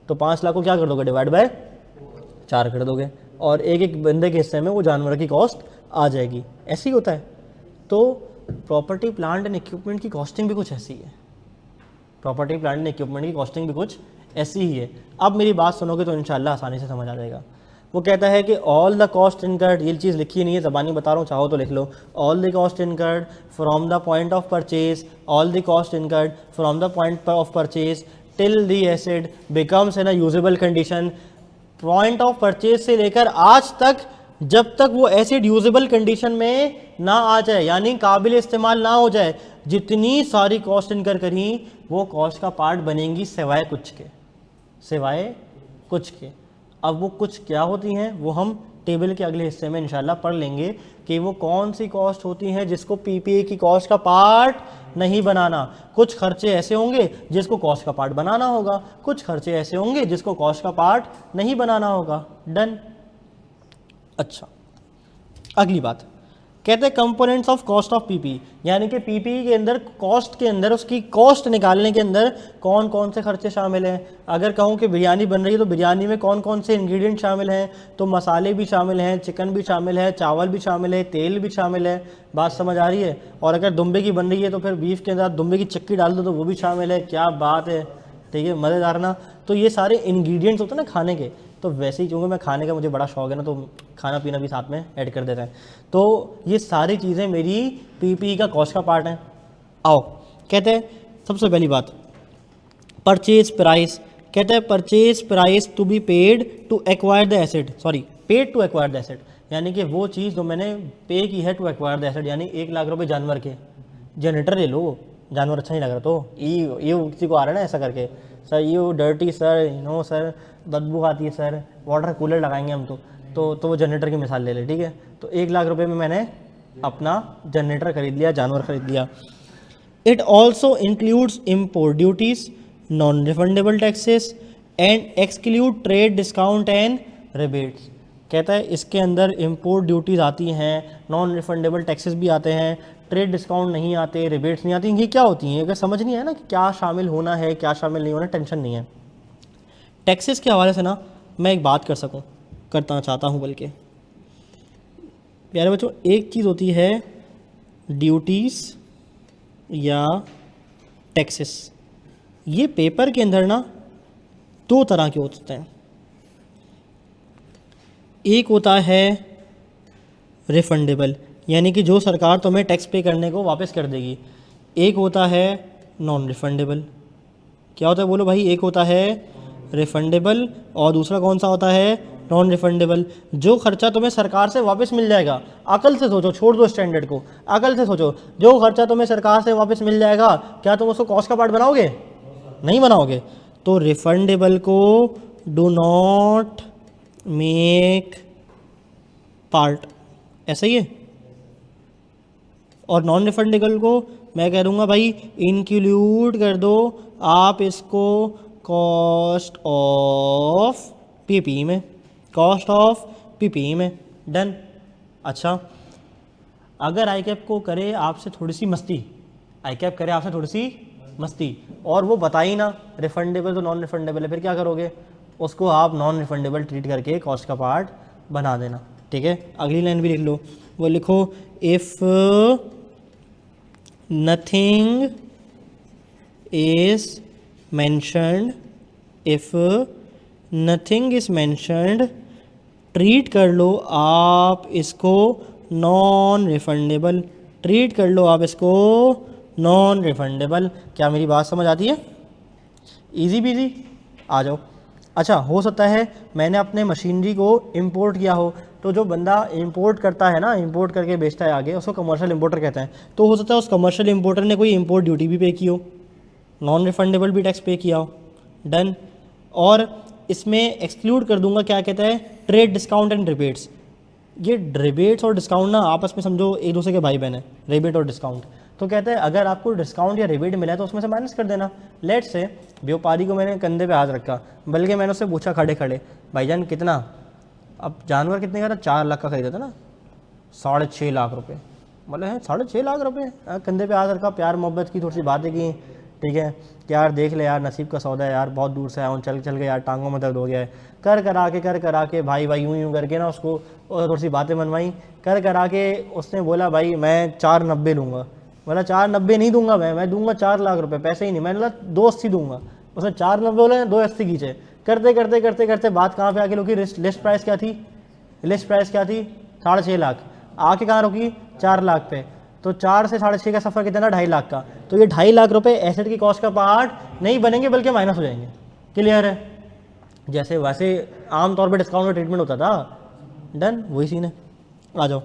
A: तो 5 लाख को क्या कर दोगे? डिवाइड बाय 4 कर दोगे, और एक एक बंदे के हिस्से में वो जानवर की कॉस्ट आ जाएगी। ऐसे ही होता है। तो प्रॉपर्टी प्लांट एंड इक्विपमेंट की कॉस्टिंग भी कुछ ऐसी है, प्रॉपर्टी प्लांट एंड इक्विपमेंट की कॉस्टिंग भी कुछ ऐसी ही है। अब मेरी बात सुनोगे तो इंशाल्लाह आसानी से समझ आ जाएगा। वो कहता है कि ऑल द कॉस्ट इनकर्ड, ये चीज़ लिखी नहीं है, ज़बानी बता रहा हूँ, चाहो तो लिख लो। All the cost incurred from the point of purchase, all the cost incurred from the point of purchase till the asset becomes in a usable condition. Point of purchase से लेकर आज तक, जब तक वो एसिड यूजेबल कंडीशन में ना आ जाए, यानी काबिल इस्तेमाल ना हो जाए, जितनी सारी कॉस्ट इनकर करी वो कॉस्ट का पार्ट बनेंगी सिवाय कुछ के, सिवाय कुछ के। अब वो कुछ क्या होती हैं वो हम टेबल के अगले हिस्से में इंशाल्लाह पढ़ लेंगे कि वो कौन सी कॉस्ट होती हैं जिसको पीपीए की कॉस्ट का पार्ट नहीं बनाना। कुछ खर्चे ऐसे होंगे जिसको कॉस्ट का पार्ट बनाना होगा, कुछ खर्चे ऐसे होंगे जिसको कॉस्ट का पार्ट नहीं बनाना होगा। डन। अच्छा, अगली बात कहते हैं components of cost of PP, यानी कि पीपी के अंदर कॉस्ट के अंदर उसकी कॉस्ट निकालने के अंदर कौन कौन से खर्चे शामिल हैं। अगर कहूँ कि बिरयानी बन रही है तो बिरयानी में कौन कौन से इंग्रेडिएंट शामिल हैं, तो मसाले भी शामिल हैं, चिकन भी शामिल है, चावल भी शामिल है, तेल भी शामिल है। बात समझ आ रही है? और अगर दुम्बे की बन रही है तो फिर बीफ के अंदर दुम्बे की चक्की डाल दो तो वो भी शामिल है। क्या बात है, ठीक है, मज़ेदार ना। तो ये सारे इंग्रेडिएंट्स होते हैं ना खाने के, तो वैसे ही क्योंकि मैं खाने का मुझे बड़ा शौक है ना, तो खाना पीना भी साथ में ऐड कर देते हैं। तो ये सारी चीज़ें मेरी पीपी का कॉस्ट का पार्ट हैं। आओ कहते हैं सबसे पहली बात परचेज प्राइस। कहते हैं purchase price to be paid to acquire the asset, sorry paid to acquire the asset, यानी कि वो चीज़ जो मैंने पे की है टू एक्वायर द एसेट, यानी 1,00,000 रुपये जानवर के। जनरेटर ले लो, जानवर अच्छा नहीं लग रहा तो ये किसी को आ रहा है ना ऐसा करके, सर ये डर्टी सर, नो सर बदबू आती है सर, वाटर कूलर लगाएंगे हम तो वो जनरेटर की मिसाल ले ले, ठीक है। तो 1,00,000 रुपये में मैंने अपना जनरेटर खरीद लिया, जानवर खरीद लिया। It also includes import duties, non refundable taxes and exclude trade discount and rebates. कहता है इसके अंदर इम्पोर्ट ड्यूटीज़ आती हैं, नॉन रिफंडेबल टैक्सेस भी आते हैं, ट्रेड डिस्काउंट नहीं आते, रिबेट्स नहीं आती। ये क्या होती हैं? अगर समझ नहीं है ना कि क्या शामिल होना है क्या शामिल नहीं होना, टेंशन नहीं है। टैक्सेस के हवाले से ना मैं एक बात करना चाहता हूँ, बल्कि प्यारे बच्चों, एक चीज़ होती है ड्यूटीज़ या टैक्सेस, ये पेपर के अंदर ना 2 तरह के होते हैं। एक होता है रिफंडेबल, यानी कि जो सरकार तुम्हें टैक्स पे करने को वापस कर देगी। एक होता है नॉन रिफंडेबल। क्या होता है बोलो भाई? एक होता है रिफंडेबल और दूसरा कौन सा होता है? Non refundable. जो खर्चा तुम्हें सरकार से वापस मिल जाएगा, अकल से सोचो, छोड़ दो स्टैंडर्ड को, अकल से सोचो, जो खर्चा तुम्हें सरकार से वापस मिल जाएगा, क्या तुम उसको कॉस्ट का पार्ट बनाओगे? नहीं बनाओगे। तो रिफंडेबल को डू नॉट मेक पार्ट, ऐसा ही है। और नॉन रिफंडेबल को मैं कह दूंगा भाई इंक्लूड कर दो आप इसको कॉस्ट ऑफ पीपी में, कॉस्ट ऑफ पीपी में। डन। अच्छा, अगर आईकैप को करे आपसे थोड़ी सी मस्ती, आई कैप करे आपसे थोड़ी सी मस्ती, और वो बता ही ना रिफंडेबल तो नॉन रिफंडेबल है, फिर क्या करोगे, उसको आप नॉन रिफंडेबल ट्रीट करके कॉस्ट का पार्ट बना देना। ठीक है, अगली लाइन भी लिख लो, वो लिखो if nothing is mentioned, if nothing is mentioned, treat कर लो आप इसको नॉन रिफंडेबल, ट्रीट कर लो आप इसको नॉन रिफंडेबल। क्या मेरी बात समझ आती है? इजी बीजी, आ जाओ। अच्छा, हो सकता है मैंने अपने मशीनरी को इंपोर्ट किया हो, तो जो बंदा इंपोर्ट करता है ना, इंपोर्ट करके बेचता है आगे, उसको कमर्शियल इंपोर्टर कहते हैं। तो हो सकता है उस कमर्शियल इंपोर्टर ने कोई इंपोर्ट ड्यूटी भी पे की हो, नॉन रिफंडेबल भी टैक्स पे किया हो। डन। और इसमें एक्सक्लूड कर दूंगा, क्या कहता है, ट्रेड डिस्काउंट एंड रिबेट्स। ये रिबेट्स और डिस्काउंट ना आपस में समझो एक दूसरे के भाई बहन है, रिबेट और डिस्काउंट। तो कहते हैं अगर आपको डिस्काउंट या रिबेट मिला है तो उसमें से माइनस कर देना। लेट से व्यापारी को मैंने कंधे पे हाथ रखा, बल्कि मैंने उससे पूछा खड़े खड़े, भाईजान कितना, अब जानवर कितने का था, 4 लाख का खरीदा था ना, 6.5 लाख रुपये, मतलब है 6.5 लाख रुपये। कंधे पे हाथ रखा, प्यार मोहब्बत की, थोड़ी सी बातें की, ठीक है यार देख ले यार, नसीब का सौदा है यार, बहुत दूर से आया हूँ, चल चल के यार टांगों में दर्द हो गया है, कर करा के भाई यूं करके ना उसको थोड़ी सी बातें मनवाई, करा के उसने बोला भाई मैं 490 लूँगा। बोला 490 नहीं दूंगा मैं दूंगा 4 लाख रुपए, पैसे ही नहीं। मैंने बोला 280 दूंगा। उसने 490 बोला, 280 खींचे। करते बात कहाँ पे आके रुकी, लिस्ट प्राइस क्या थी, लिस्ट प्राइस क्या थी, 6.5 लाख। आके कहाँ रुकी, 4 लाख पे। तो 4 से 6.5 का सफ़र कितना, 2.5 लाख का। तो ये 2.5 लाख रुपए एसेट की कॉस्ट का पार्ट नहीं बनेंगे, बल्कि माइनस हो जाएंगे। क्लियर है? जैसे वैसे आमतौर पर डिस्काउंट में ट्रीटमेंट होता था। डन, वही सीन है। आ जाओ।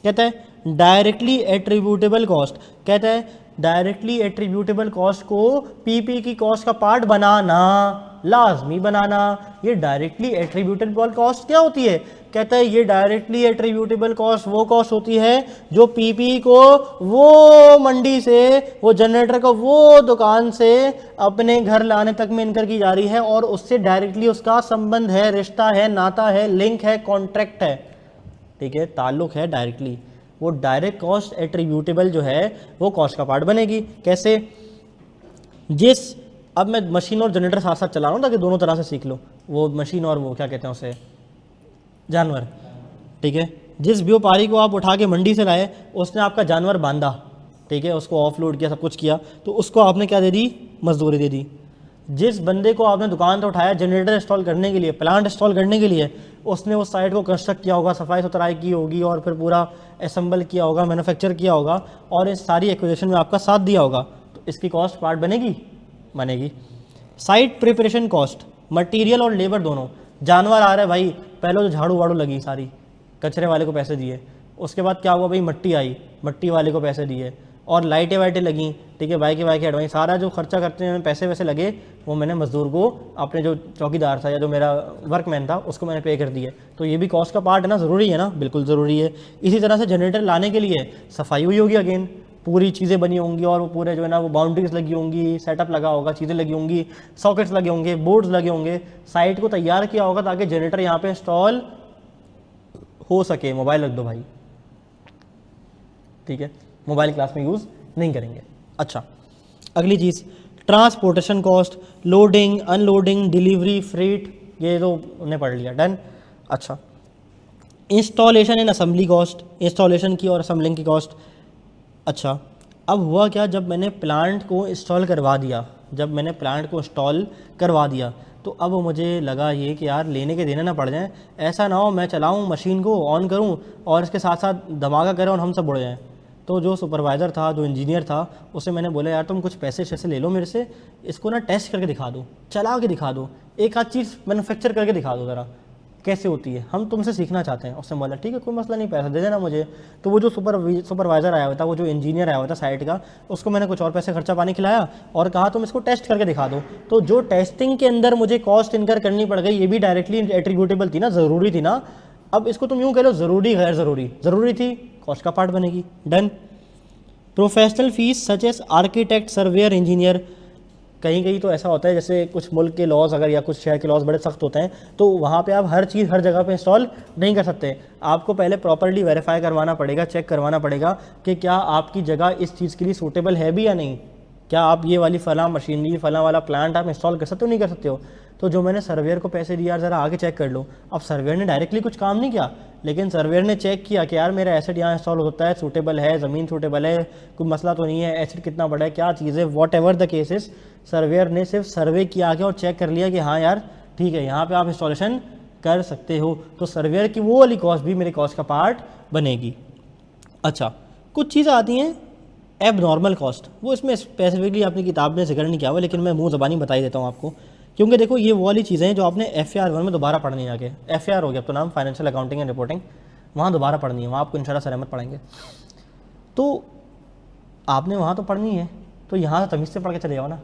A: कहता है डायरेक्टली एट्रीब्यूटेबल कॉस्ट, कहता है डायरेक्टली एट्रीब्यूटेबल कॉस्ट को पीपी की कॉस्ट का पार्ट बनाना, लाजमी बनाना। ये डायरेक्टली एट्रीब्यूटेबल कॉस्ट क्या होती है? कहता है ये डायरेक्टली एट्रीब्यूटेबल कॉस्ट वो कॉस्ट होती है जो पीपी को वो मंडी से, वो जनरेटर को वो दुकान से अपने घर लाने तक में इनकर की जा रही है, और उससे डायरेक्टली उसका संबंध है, रिश्ता है, नाता है, लिंक है, कॉन्ट्रैक्ट है। ठीक है, ताल्लुक है डायरेक्टली। वो डायरेक्ट कॉस्ट एट्रीब्यूटेबल जो है वो कॉस्ट का पार्ट बनेगी। कैसे? अब मैं मशीन और जनरेटर साथ साथ चला रहा हूँ ताकि दोनों तरह से सीख लो। वो मशीन और वो क्या कहते हैं उसे, जानवर। ठीक है, जिस व्यापारी को आप उठा के मंडी से लाए, उसने आपका जानवर बांधा, ठीक है, उसको ऑफलोड किया, सब कुछ किया, तो उसको आपने क्या दे दी, मजदूरी दे दी। जिस बंदे को आपने दुकान से उठाया जनरेटर इंस्टॉल करने के लिए, प्लांट इंस्टॉल करने के लिए, उसने उस साइट को कंस्ट्रक्ट किया होगा, सफाई सुथराई की होगी, और फिर पूरा असेंबल किया होगा, मैन्युफैक्चर किया होगा, और इस सारी एक्विजिशन में आपका साथ दिया होगा, तो इसकी कॉस्ट पार्ट बनेगी, बनेगी। साइट प्रिपरेशन कॉस्ट, मटेरियल और लेबर दोनों। जानवर आ रहा है भाई, पहले तो झाड़ू वाड़ू लगी सारी, कचरे वाले को पैसे दिए, उसके बाद क्या हुआ भाई, मट्टी आई, मट्टी वाले को पैसे दिए, और लाइटें वाइटें लगी, ठीक है, बाइक एडवाइस, सारा जो खर्चा करते हैं पैसे वैसे लगे, वो मैंने मजदूर को, अपने जो चौकीदार था या जो मेरा वर्कमैन था उसको मैंने पे कर दिया। तो ये भी कॉस्ट का पार्ट है ना, ज़रूरी है ना, बिल्कुल ज़रूरी है। इसी तरह से जनरेटर लाने के लिए सफाई हुई होगी, अगेन पूरी चीज़ें बनी होंगी, और वो पूरे जो है ना वो बाउंड्रीज लगी होंगी, सेटअप लगा होगा, चीज़ें लगी होंगी, सॉकेट्स लगे होंगे, बोर्ड्स लगे होंगे, साइट को तैयार किया होगा ताकि जनरेटर यहाँ पे इंस्टॉल हो सके। मोबाइल रख दो भाई, ठीक है, मोबाइल क्लास में यूज़ नहीं करेंगे। अच्छा, अगली चीज़ transportation cost, loading, unloading, delivery, freight, ये तो उन्हें पढ़ लिया। डन। अच्छा, installation and assembly cost, installation की और असेंबलिंग की कॉस्ट। अच्छा, अब हुआ क्या, जब मैंने प्लांट को इंस्टॉल करवा दिया, तो अब मुझे लगा ये कि यार लेने के देने ना पड़ जाएं, ऐसा ना हो मैं चलाऊं मशीन को ऑन करूं और इसके साथ साथ धमाका करें और हम सब उड़ जाएं। तो जो सुपरवाइज़र था, जो इंजीनियर था, उससे मैंने बोला यार तुम कुछ पैसे शैसे ले लो मेरे से, इसको ना टेस्ट करके दिखा दो, चला के दिखा दो, एक आध चीज़ मैन्युफैक्चर करके दिखा दो ज़रा कैसे होती है, हम तुमसे सीखना चाहते हैं। उसने बोला ठीक है कोई मसला नहीं, पैसा दे देना मुझे। तो वो जो सुपरवाइज़र आया हुआ था, वो जो इंजीनियर आया हुआ था साइट का, उसको मैंने कुछ और पैसे खर्चा पानी खिलाया और कहा तुम इसको टेस्ट करके दिखा दो। तो जो टेस्टिंग के अंदर मुझे कॉस्ट इनकर करनी पड़ गई, ये भी डायरेक्टली एट्रीब्यूटेबल थी ना, ज़रूरी थी ना। अब इसको तुम यूँ कह लो ज़रूरी गैर ज़रूरी, ज़रूरी थी कॉस्ट का पार्ट बनेगी। Done. Professional fees such as architect, surveyor, engineer, कहीं कहीं तो ऐसा होता है जैसे कुछ मुल्क के लॉज अगर या कुछ शहर के लॉज बड़े सख्त होते हैं तो वहाँ पे आप हर चीज़ हर जगह पे इंस्टॉल नहीं कर सकते। आपको पहले प्रॉपर्ली वेरीफाई करवाना पड़ेगा, चेक करवाना पड़ेगा कि क्या आपकी जगह इस चीज़ के लिए सूटेबल है भी या नहीं, क्या आप ये वाली फ़लाँ मशीनरी फ़लाँ वाला प्लांट आप इंस्टॉल कर सकते हो नहीं कर सकते हो। तो जो मैंने सर्वेयर को पैसे दिया ज़रा आगे चेक कर लो। अब सर्वेयर ने डायरेक्टली कुछ काम नहीं किया, लेकिन सर्वेयर ने चेक किया कि यार मेरा एसेट यहाँ इंस्टॉल होता है, सूटेबल है, ज़मीन सूटेबल है, कोई मसला तो नहीं है, एसेट कितना बड़ा है, क्या चीज़ है, what ever the cases, surveyor ने सिर्फ सर्वे किया आगे और चेक कर लिया कि हाँ यार ठीक है यहाँ पे आप इंस्टॉलेशन कर सकते हो। तो सर्वेयर की वो वाली कॉस्ट भी मेरे कॉस्ट का पार्ट बनेगी। अच्छा, कुछ चीज़ें आती हैं एब नॉर्मल कॉस्ट, वो इसमें स्पेसिफिकली अपनी किताब में जिक्र नहीं किया हुआ, लेकिन मैं मुँह ज़बानी बता ही देता हूँ आपको, क्योंकि देखो ये वो वाली चीज़ें हैं जो आपने FAR 1 में दोबारा पढ़नी है। आगे FAR हो गया अब तो नाम, फाइनेंशियल अकाउंटिंग एंड रिपोर्टिंग, वहाँ दोबारा पढ़नी है, वहाँ आपको इंशाल्लाह सर अहमद पढ़ेंगे। तो आपने वहाँ तो पढ़नी है, तो यहाँ से तमीज़ से पढ़ के चले जाओ ना,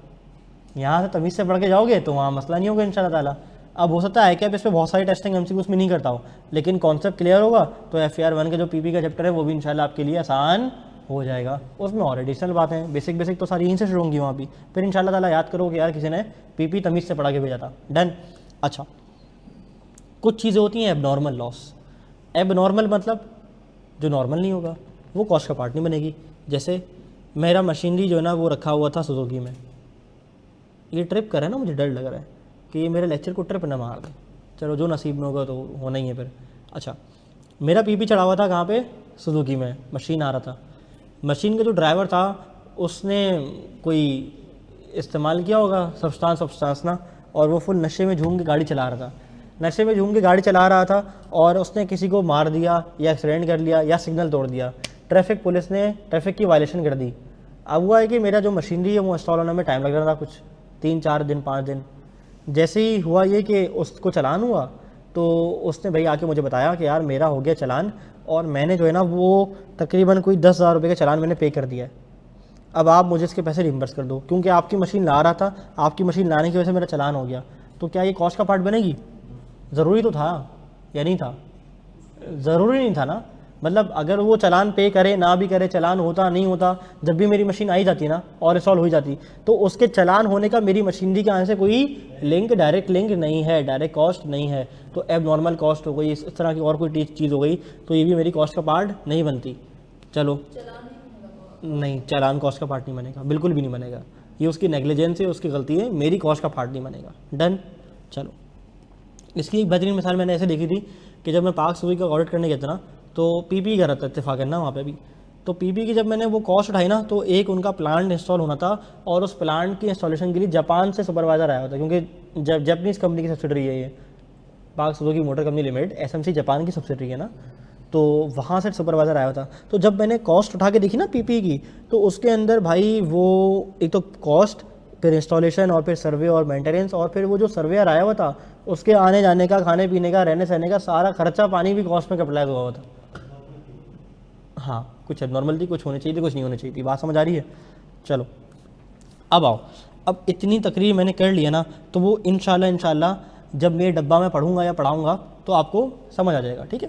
A: यहाँ से तमीज़ से पढ़ के जाओगे तो वहाँ मसला नहीं होगा इंशाल्लाह ताला। अब हो सकता है क्या इस पर बहुत सारी टेस्टिंग MCQ उसमें नहीं करता हो, लेकिन कॉन्सेप्ट क्लियर होगा तो FAR 1 के जो PP का चैप्टर है वो भी इंशाल्लाह आपके लिए आसान हो जाएगा। उसमें और एडिशनल बातें बेसिक तो सारी यहीं से शुरू होंगी वहाँ भी, फिर इंशाल्लाह ताला याद करो कि यार किसी ने PP तमीज़ से पढ़ा के भेजा था। डन। अच्छा, कुछ चीज़ें होती हैं एबनॉर्मल लॉस। एबनॉर्मल मतलब जो नॉर्मल नहीं होगा वो कॉस्ट का पार्ट नहीं बनेगी। जैसे मेरा मशीनरी जो है ना वो रखा हुआ था सुजुकी में, ये ट्रिप करे ना, मुझे डर लग रहा है कि ये मेरे लेक्चर को ट्रिप ना मार दे, चलो जो नसीब में होगा तो होना ही है फिर। अच्छा, मेरा PP चढ़ा हुआ था कहाँ पे, सुजुकी में, मशीन आ रहा था, मशीन का जो ड्राइवर था उसने कोई इस्तेमाल किया होगा सब्सटेंस ना, और वो फुल नशे में झूम के गाड़ी चला रहा था, नशे में झूम के गाड़ी चला रहा था और उसने किसी को मार दिया या एक्सीडेंट कर लिया या सिग्नल तोड़ दिया, ट्रैफिक पुलिस ने ट्रैफिक की वायलेशन कर दी। अब हुआ है कि मेरा जो मशीनरी है वो इंस्टॉल होने में टाइम लग रहा था, कुछ 3-4 दिन 5 दिन। जैसे ही हुआ ये कि उसको चालान हुआ तो उसने भाई आके मुझे बताया कि यार मेरा हो गया चालान, और मैंने जो है ना वो तकरीबन कोई 10,000 रुपये का चालान मैंने पे कर दिया है, अब आप मुझे इसके पैसे रिम्बर्स कर दो, क्योंकि आपकी मशीन ला रहा था, आपकी मशीन लाने की वजह से मेरा चालान हो गया। तो क्या ये कॉस्ट का पार्ट बनेगी? ज़रूरी तो था या नहीं था? ज़रूरी नहीं था ना, मतलब अगर वो चालान पे करे ना भी करे, चालान होता नहीं होता, जब भी मेरी मशीन आई जाती ना और इंस्टॉल हो जाती, तो उसके चालान होने का मेरी मशीनरी के आने से कोई लिंक, डायरेक्ट लिंक नहीं है, डायरेक्ट कॉस्ट नहीं है। तो एब नॉर्मल कॉस्ट हो गई, इस तरह की और कोई चीज़ हो गई तो ये भी मेरी कॉस्ट का पार्ट नहीं बनती। चलो नहीं, चालान कॉस्ट का पार्ट नहीं बनेगा, बिल्कुल भी नहीं बनेगा, ये उसकी नेग्लिजेंस है, उसकी गलती है, मेरी कॉस्ट का पार्ट नहीं बनेगा। डन। चलो, इसकी एक बेहतरीन मिसाल मैंने ऐसे देखी थी कि जब मैं पाक सुबह का ऑडिट करने गया था ना, तो PP कर रहा था इत्तेफाक ना वहाँ पे भी, तो PP की जब मैंने वो कॉस्ट उठाई ना, तो एक उनका प्लांट इंस्टॉल होना था और उस प्लांट की इंस्टॉलेशन के लिए जापान से सुपरवाइज़र आया होता, क्योंकि जब जापानीज़ कंपनी की सब्सिडरी है ये, पाक Suzuki motor company limited, SMC Japan की सब्सिडरी है ना, तो वहाँ से सुपरवाइज़र आया था। तो जब मैंने कॉस्ट उठा के देखी ना PP की, तो उसके अंदर भाई वो एक तो कॉस्ट, फिर इंस्टॉलेशन, और फिर सर्वे और मेंटेनेंस, और फिर वो जो सर्वेयर आया हुआ था उसके आने जाने का, खाने पीने का, रहने सहने का सारा खर्चा पानी भी कॉस्ट में अप्लाई हुआ था। हाँ, कुछ नॉर्मल थी, कुछ होनी चाहिए थी, कुछ नहीं होनी चाहिए थी, बात समझ आ रही है? चलो अब आओ, अब इतनी तकरीर मैंने कर लिया ना, तो वो इंशाल्लाह जब मैं डब्बा में पढ़ूंगा या पढ़ाऊंगा तो आपको समझ आ जाएगा। ठीक है,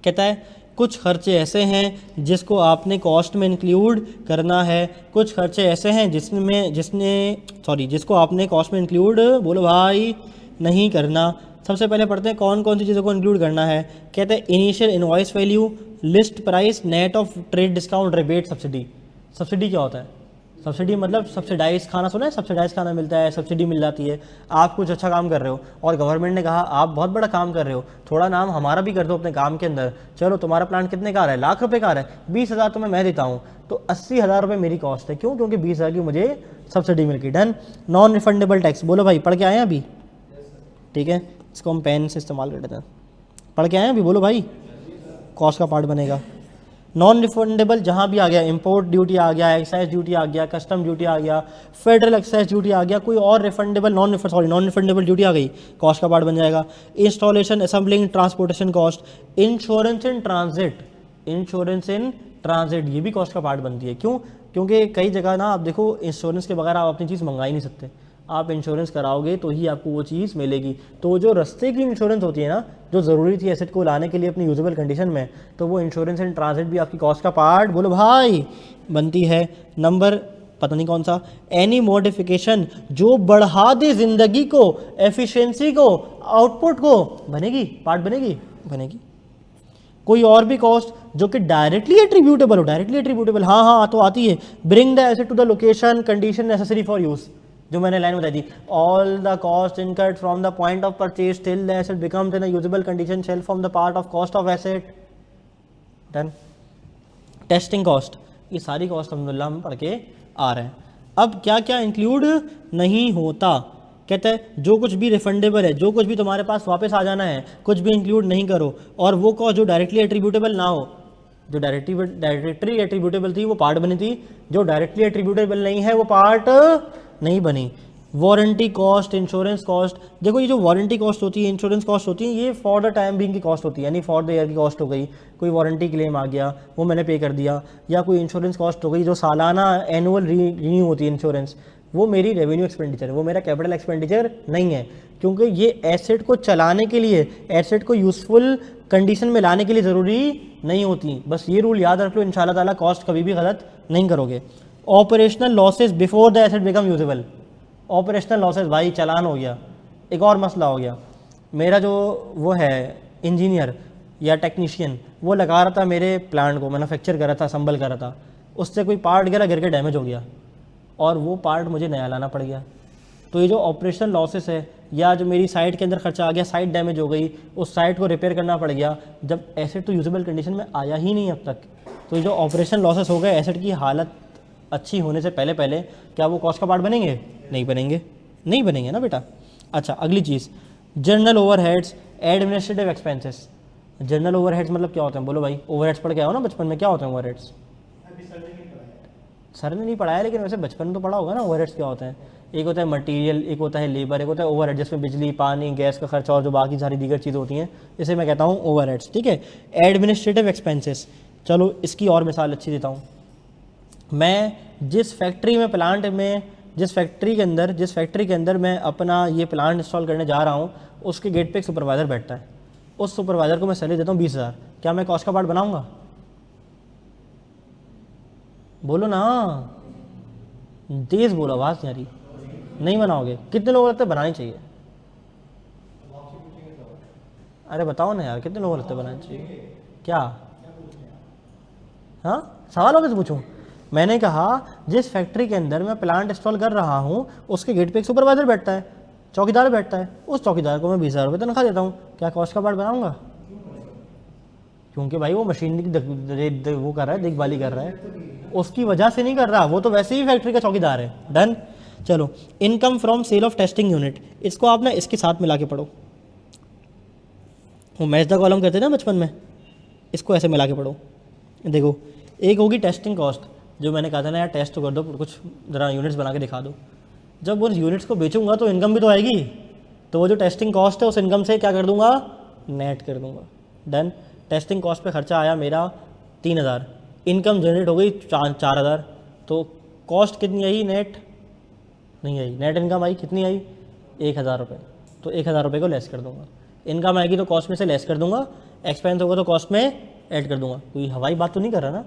A: कहता है कुछ खर्चे ऐसे हैं जिसको आपने कॉस्ट में इंक्लूड करना है, कुछ खर्चे ऐसे हैं जिसको आपने कॉस्ट में इंक्लूड, बोलो भाई, नहीं करना। सबसे पहले पढ़ते हैं कौन कौन सी चीज़ों को इंक्लूड करना है। कहते हैं initial invoice value, list price, net of trade discount, rebate, subsidy. Subsidy क्या होता है? सब्सिडी मतलब सब्सिडाइज खाना, सुना है? सब्सिडाइज खाना मिलता है, सब्सिडी मिल जाती है। आप कुछ अच्छा काम कर रहे हो और गवर्नमेंट ने कहा आप बहुत बड़ा काम कर रहे हो, थोड़ा नाम हमारा भी कर दो अपने काम के अंदर, चलो तुम्हारा प्लान कितने का आ रहा है, लाख रुपए का आ रहा है, 20,000 तुम्हें मैं देता हूँ, तो 80,000 रुपये मेरी कॉस्ट है। क्यों? क्योंकि 20,000 की मुझे सब्सिडी मिल गई। डन। नॉन रिफंडेबल टैक्स, बोलो भाई, पढ़ के आए हैं अभी? ठीक है, इसको हम पेन से इस्तेमाल कर लेते हैं। पढ़ के आए हैं अभी? बोलो भाई, कॉस्ट का पार्ट बनेगा। नॉन रिफंडेबल जहाँ भी आ गया, इंपोर्ट ड्यूटी आ गया, एक्साइज ड्यूटी आ गया, कस्टम ड्यूटी आ गया, फेडरल एक्साइज ड्यूटी आ गया, कोई और रिफंडेबल नॉन रिफंडेबल ड्यूटी आ गई, कॉस्ट का पार्ट बन जाएगा। Installation, assembling, transportation cost, insurance in transit, ये भी कॉस्ट का पार्ट बनती है। क्यों? क्योंकि कई जगह ना आप देखो, इंश्योरेंस के बगैर आप अपनी चीज़ मंगा ही नहीं सकते, आप इंश्योरेंस कराओगे तो ही आपको वो चीज़ मिलेगी। तो जो रास्ते की इंश्योरेंस होती है ना, जो ज़रूरी थी एसेट को लाने के लिए अपनी यूजेबल कंडीशन में, तो वो इंश्योरेंस इन ट्रांजिट भी आपकी कॉस्ट का पार्ट, बोलो भाई, बनती है। नंबर पता नहीं कौन सा, एनी मॉडिफिकेशन जो बढ़ा दे जिंदगी को, एफिशिएंसी को, आउटपुट को, बनेगी, पार्ट बनेगी, बनेगी। कोई और भी कॉस्ट जो कि डायरेक्टली एट्रीब्यूटेबल हो, डायरेक्टली एट्रीब्यूटेबल, हाँ हाँ तो आती है, bring the asset to the location condition necessary for use, जो मैंने लाइन बताई थी, all the cost incurred from the point of purchase till the asset becomes in a usable condition shall form the part of cost of asset. Done. Testing cost, ये सारी cost अल्हम्दुलिल्लाह हम पढ़ के आ रहे हैं। अब क्या क्या इंक्लूड नहीं होता, कहते हैं जो कुछ भी रिफंडेबल है, जो कुछ भी तुम्हारे पास वापस आ जाना है, कुछ भी इंक्लूड नहीं करो। और वो कॉस्ट जो डायरेक्टली एट्रीब्यूटेबल ना हो, जो डायरेक्टली एट्रीब्यूटेबल थी वो पार्ट बनी थी, जो डायरेक्टली एट्रीब्यूटेबल नहीं है वो पार्ट नहीं बनी। वारंटी कॉस्ट, इंश्योरेंस कॉस्ट, देखो ये जो वारंटी कॉस्ट होती है, इंश्योरेंस कॉस्ट होती है, ये फॉर द टाइम बीइंग की कॉस्ट होती है, यानी फॉर द ईयर की कॉस्ट हो गई, कोई वारंटी क्लेम आ गया वो मैंने पे कर दिया, या कोई इंश्योरेंस कॉस्ट हो गई जो सालाना एनुअल रिन्यू होती है इंश्योरेंस, वो मेरी रेवेन्यू एक्सपेंडिचर है, वो मेरा कैपिटल एक्सपेंडिचर नहीं है, क्योंकि ये एसेट को चलाने के लिए, एसेट को यूजफुल कंडीशन में लाने के लिए ज़रूरी नहीं होती। बस ये रूल याद रख लो, इंशाल्लाह ताला कॉस्ट कभी भी गलत नहीं करोगे। Operational losses before the asset become usable, operational losses भाई चालान हो गया, एक और मसला हो गया, मेरा जो वो है इंजीनियर या टेक्नीशियन वो लगा रहा था मेरे प्लांट को, मैन्युफैक्चर कर रहा था, असम्बल कर रहा था, उससे कोई पार्ट गिरा, गिर के डैमेज हो गया और वो पार्ट मुझे नया लाना पड़ गया। तो ये जो ऑपरेशनल लॉसेस है, या जो मेरी साइट के अंदर खर्चा आ गया, साइट डैमेज हो गई, उस साइट को रिपेयर करना पड़ गया, जब एसेट तो यूजेबल कंडीशन में आया ही नहीं अब तक, तो ये जो ऑपरेशनल लॉसेस हो गए एसेट की हालत अच्छी होने से पहले पहले, क्या वो कॉस्ट का पार्ट बनेंगे? नहीं बनेंगे, नहीं बनेंगे ना बेटा। अच्छा अगली चीज़, general overheads, administrative expenses. General overheads मतलब क्या होते हैं? बोलो भाई, ओवरहेड्स पढ़ के आओ ना बचपन में, क्या होते हैं ओवरहेड्स? सर ने नहीं पढ़ाया, लेकिन वैसे बचपन में तो पढ़ा होगा ना ओवरहेड्स क्या होते हैं। एक होता है मटेरियल, एक होता है लेबर, एक होता है ओवरहेड जिसमें बिजली, पानी, गैस का खर्चा और जो बाकी सारी दीगर चीज़ें होती हैं, इसे मैं कहता हूँ ओवरहेड्स, ठीक है। एडमिनिस्ट्रेटिव एक्सपेंसेस, चलो इसकी और मिसाल अच्छी देता हूँ। मैं जिस फैक्ट्री में, प्लांट में, जिस फैक्ट्री के अंदर मैं अपना ये प्लांट इंस्टॉल करने जा रहा हूँ, उसके गेट पे एक सुपरवाइज़र बैठता है, उस सुपरवाइज़र को मैं सैलरी देता हूँ 20,000, क्या मैं कॉस्ट का पार्ट बनाऊँगा? बोलो ना, तेज बोलो, आवाज़ नहीं आ रही। नहीं बनाओगे? कितने लोग लगते हैं बनानी चाहिए? अरे बताओ ना यार, कितने लोग लगते हैं बनानी चाहिए? क्या? हाँ, सवाल वापस पूछूं? मैंने कहा जिस फैक्ट्री के अंदर मैं प्लांट इंस्टॉल कर रहा हूँ, उसके गेट पे एक सुपरवाइजर बैठता है, चौकीदार बैठता है, उस चौकीदार को मैं 20,000 रुपये तनख्वाह देता हूँ, क्या कॉस्ट का पार्ट बनाऊंगा? क्योंकि भाई वो मशीन की वो कर रहा है, देखभाली कर रहा है, उसकी वजह से नहीं कर रहा, वो तो वैसे ही फैक्ट्री का चौकीदार है। डन। चलो, income from sale of testing unit, इसको आप ना इसके साथ मिला के पढ़ो। वो मैच द कॉलम कहते थे ना बचपन में, इसको ऐसे मिला के पढ़ो। देखो, एक होगी टेस्टिंग कॉस्ट, जो मैंने कहा था ना यार टेस्ट तो कर दो, कुछ ज़रा यूनिट्स बना के दिखा दो। जब उन यूनिट्स को बेचूंगा तो इनकम भी तो आएगी, तो वो जो टेस्टिंग कॉस्ट है उस इनकम से क्या कर दूंगा? नेट कर दूंगा। डन। टेस्टिंग कॉस्ट पे खर्चा आया मेरा 3,000, इनकम जनरेट हो गई 4,000, तो कॉस्ट कितनी आई? नेट नहीं आई, नेट इनकम आई, कितनी आई? 1,000 रुपये, तो 1,000 रुपये को लेस कर दूंगा। इनकम आएगी तो कॉस्ट में से लेस कर दूंगा, एक्सपेंस होगा तो कॉस्ट में ऐड कर दूंगा। कोई हवाई बात तो नहीं कर रहा ना?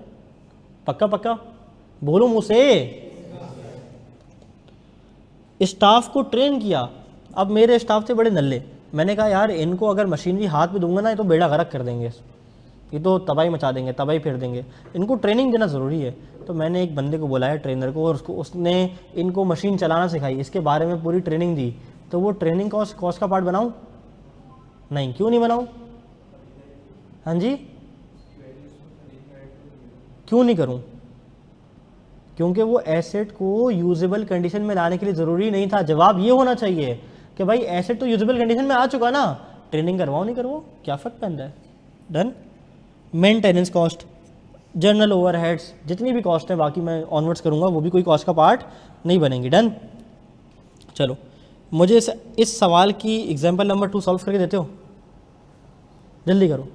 A: पक्का पक्का बोलो मुँह से। स्टाफ को ट्रेन किया, अब मेरे स्टाफ थे बड़े नल्ले, मैंने कहा यार इनको अगर मशीनरी हाथ में दूंगा ना, ये तो बेड़ा गर्क कर देंगे, ये तो तबाही मचा देंगे, तबाही फेर देंगे, इनको ट्रेनिंग देना ज़रूरी है। तो मैंने एक बंदे को बुलाया ट्रेनर को, और उसने इनको मशीन चलाना सिखाई, इसके बारे में पूरी ट्रेनिंग दी। तो वो ट्रेनिंग कॉस्ट का पार्ट बनाऊँ? नहीं, क्यों नहीं बनाऊँ? हाँ जी, क्यों नहीं करूँ? क्योंकि वो एसेट को यूजेबल कंडीशन में लाने के लिए ज़रूरी नहीं था। जवाब ये होना चाहिए कि भाई एसेट तो यूजेबल कंडीशन में आ चुका ना, ट्रेनिंग करवाओ नहीं करवाओ, क्या फ़र्क पैदा है? Done. Maintenance cost, journal overheads, जितनी भी कॉस्ट है बाकी मैं ऑनवर्ड्स करूँगा, वो भी कोई कॉस्ट का पार्ट नहीं बनेंगी। डन। चलो, मुझे इस सवाल की एग्जाम्पल नंबर 2 सॉल्व करके देते हो? जल्दी करो।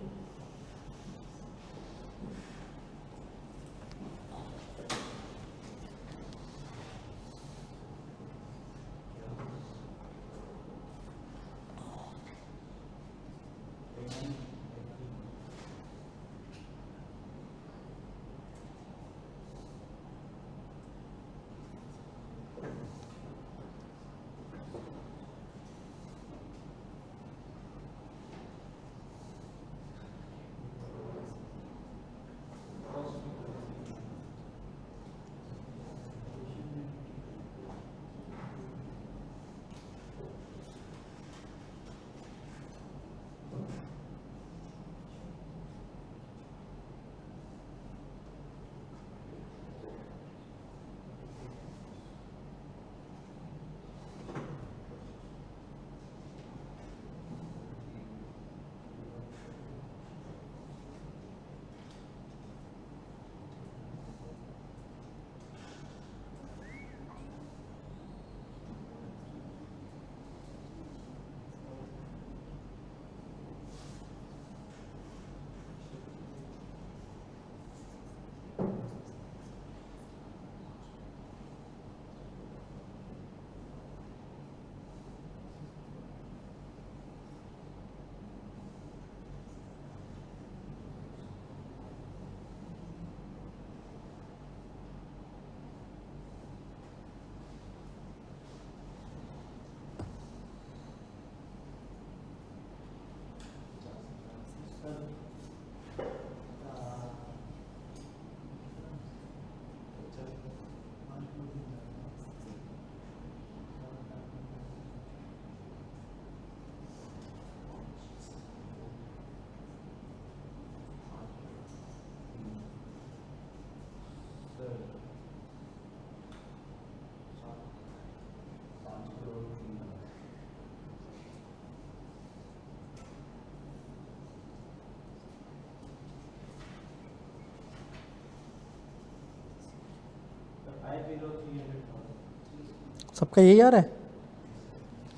A: सबका यही आ रहा है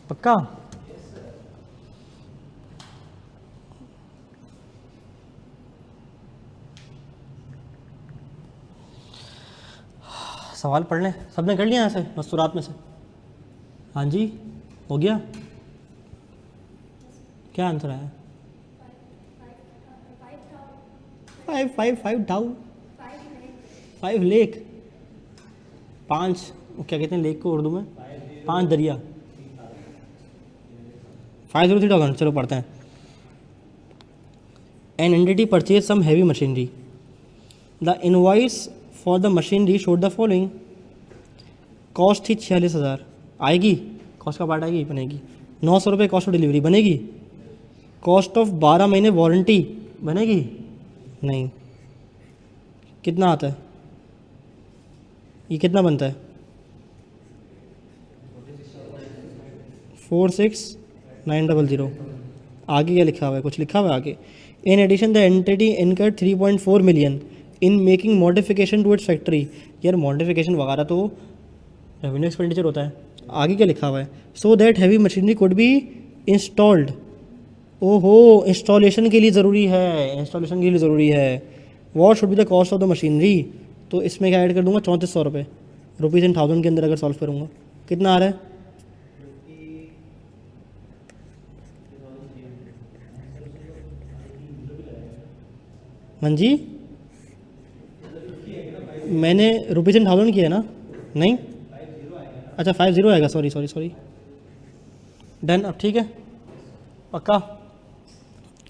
A: पक्का? सवाल पढ़ लें, सबने कर लिया यहाँ से मस्तूरात में से? हाँ जी, हो गया? क्या आंसर आया? 5 लेक, 5 क्या कहते हैं लेक को उर्दू में? 5 दरिया। 503 होगा, चलो पढ़ते हैं। An entity purchase some heavy machinery, the invoice for the machinery showed the following. Cost थी 46,000, आएगी? कॉस्ट का पार्ट आएगी? बनेगी। 900 रुपये कॉस्ट ऑफ डिलीवरी, बनेगी? कॉस्ट ऑफ 12 महीने वारंटी, बनेगी? नहीं। कितना आता है ये? कितना बनता है? 46,900। आगे क्या लिखा हुआ है? कुछ लिखा हुआ है आगे? In addition the entity incurred 3.4 million in making modification to its factory. यार मॉडिफिकेशन वगैरह तो रेवेन्यू एक्सपेंडिचर होता है। आगे क्या लिखा हुआ है? So that heavy machinery could be installed. ओहो, इंस्टॉलेशन के लिए ज़रूरी है, इंस्टॉलेशन के लिए ज़रूरी है। What should be the cost of the machinery? तो इसमें क्या ऐड कर दूंगा? 3400 रुपये, रुपीज़ इन 1000 के अंदर अगर सॉल्व करूँगा कितना आ रहा है? हाँ जी, मैंने रुपीज़ इन 1000 किया है ना? नहीं, अच्छा 50 आएगा, सॉरी। डन, अब ठीक है पक्का?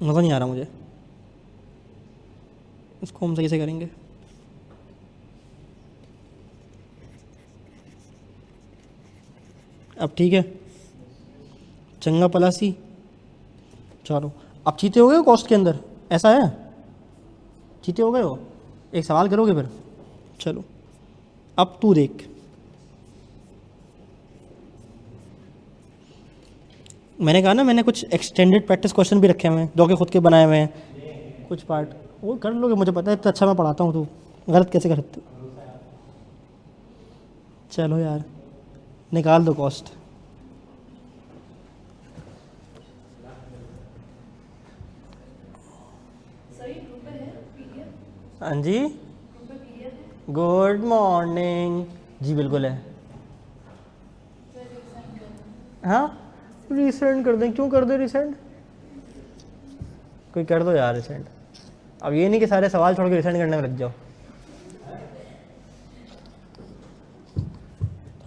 A: मज़ा नहीं आ रहा मुझे, इसको हम सही से करेंगे। अब ठीक है, चंगा पलासी। चलो अब चीते हो गए हो कॉस्ट के अंदर, ऐसा है? चीते हो गए हो? एक सवाल करोगे फिर? चलो अब तू देख, मैंने कहा ना मैंने कुछ एक्सटेंडेड प्रैक्टिस क्वेश्चन भी रखे हुए हैं जो कि खुद के बनाए हुए हैं कुछ पार्ट, वो कर लोगे, मुझे पता है इतना अच्छा मैं पढ़ाता हूँ, तो गलत कैसे कर सकते? चलो यार निकाल दो कॉस्ट। हाँ जी, गुड मॉर्निंग जी, बिल्कुल है। हाँ रिसेंड कर दें, क्यों कर दे रिसेंड? कोई कर दो यार रिसेंड। अब ये नहीं कि सारे सवाल छोड़ के रिसेंड करने में लग जाओ।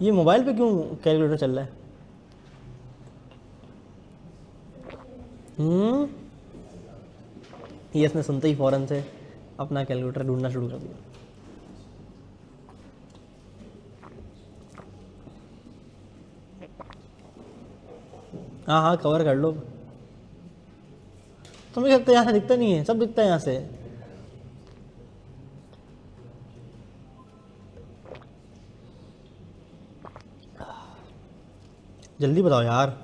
A: ये मोबाइल पे क्यों कैलकुलेटर चल रहा है? ये इसने सुनते ही फ़ौरन से अपना कैलकुलेटर ढूंढना शुरू कर दिया। हाँ हाँ कवर कर लो। तुम्हें लगता है यहाँ से दिखता नहीं है? सब दिखता है यहाँ से। जल्दी बताओ यार।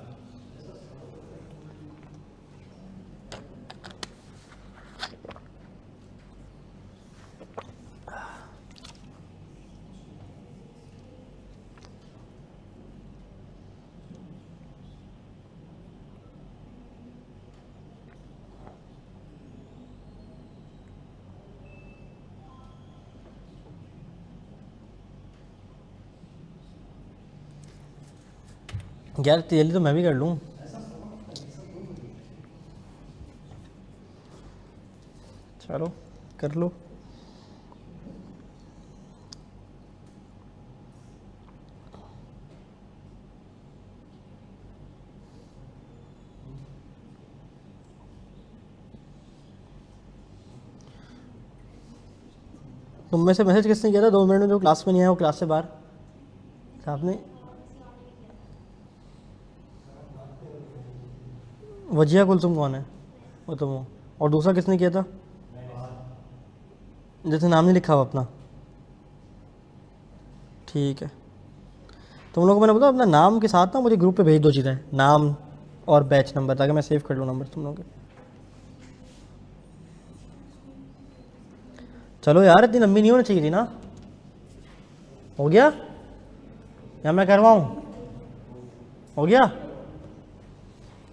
A: यार जल्दी तो मैं भी कर लूँ। चलो कर लो। तुम में से मैसेज किसने किया था 2 मिनट में जो क्लास में नहीं आया वो क्लास से बाहर? आपने? वजिया कुलसुम कौन है? वो तुम हो। और दूसरा किसने किया था जैसे नाम नहीं लिखा हुआ अपना? ठीक है, तुम लोगों को मैंने बोला अपना नाम के साथ ना मुझे ग्रुप पे भेज दो चीज़ें, नाम और बैच नंबर, ताकि मैं सेव कर लूँ नंबर तुम लोगों के। चलो यार इतनी लंबी नहीं होनी चाहिए थी ना। हो गया या मैं करवाऊँ? हो गया?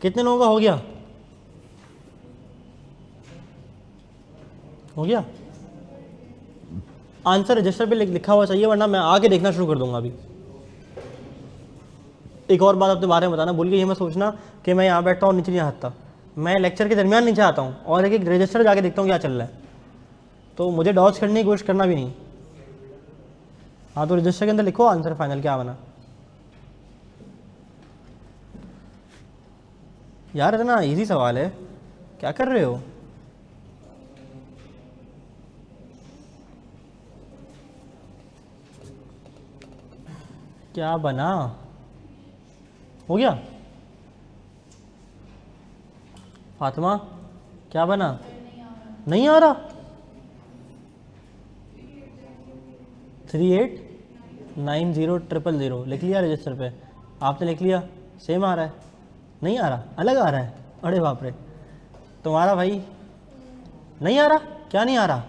A: कितने लोगों का हो गया? हो गया? आंसर रजिस्टर पे लिखा हुआ चाहिए, वरना मैं आके देखना शुरू कर दूंगा अभी। एक और बात अपने बारे में बताना भूल गई, ये मैं सोचना कि मैं यहाँ बैठता हूँ नीचे नहीं आता, मैं लेक्चर के दरमियान नीचे आता हूँ और एक रजिस्टर जाके देखता हूँ क्या चल रहा है, तो मुझे डॉज करने की कोशिश करना भी नहीं। हाँ तो रजिस्टर के अंदर लिखो आंसर फाइनल क्या बना। यार इतना इजी सवाल है, क्या कर रहे हो? क्या बना? हो गया? फातिमा क्या बना? नहीं आ रहा। 389000 लिख लिया रजिस्टर पे, आपने लिख लिया, सेम आ रहा है? नहीं आ रहा, अलग आ रहा है। अरे बाप रे, तुम्हारा भाई नहीं आ रहा? क्या नहीं आ रहा?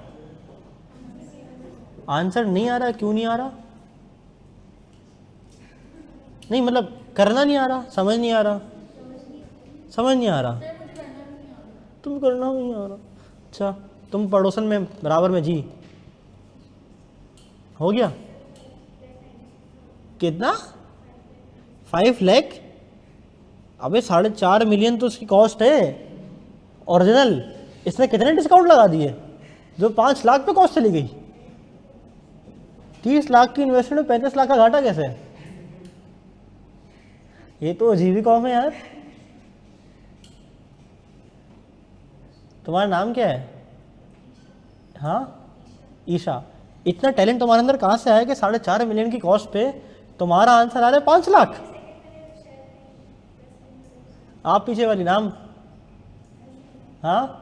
A: आंसर नहीं आ रहा, क्यों नहीं आ रहा? नहीं मतलब करना नहीं आ रहा, समझ नहीं आ रहा, समझ नहीं आ रहा, तुम करना नहीं आ रहा। अच्छा तुम पड़ोसन में बराबर में जी। हो गया? कितना? 5 लाख? अबे 4.5 मिलियन तो उसकी कॉस्ट है ओरिजिनल, इसने कितने डिस्काउंट लगा दिए जो 5 लाख पे कॉस्ट चली गई? 30 लाख की इन्वेस्टमेंट में 35 लाख का घाटा कैसे है? ये तो अजीब ही कॉम है यार। तुम्हारा नाम क्या है? हाँ ईशा। इतना टैलेंट तुम्हारे अंदर कहाँ से आया कि 4.5 मिलियन की कॉस्ट पे तुम्हारा आंसर आ रहा है 5 लाख? आप पीछे वाली नाम? हाँ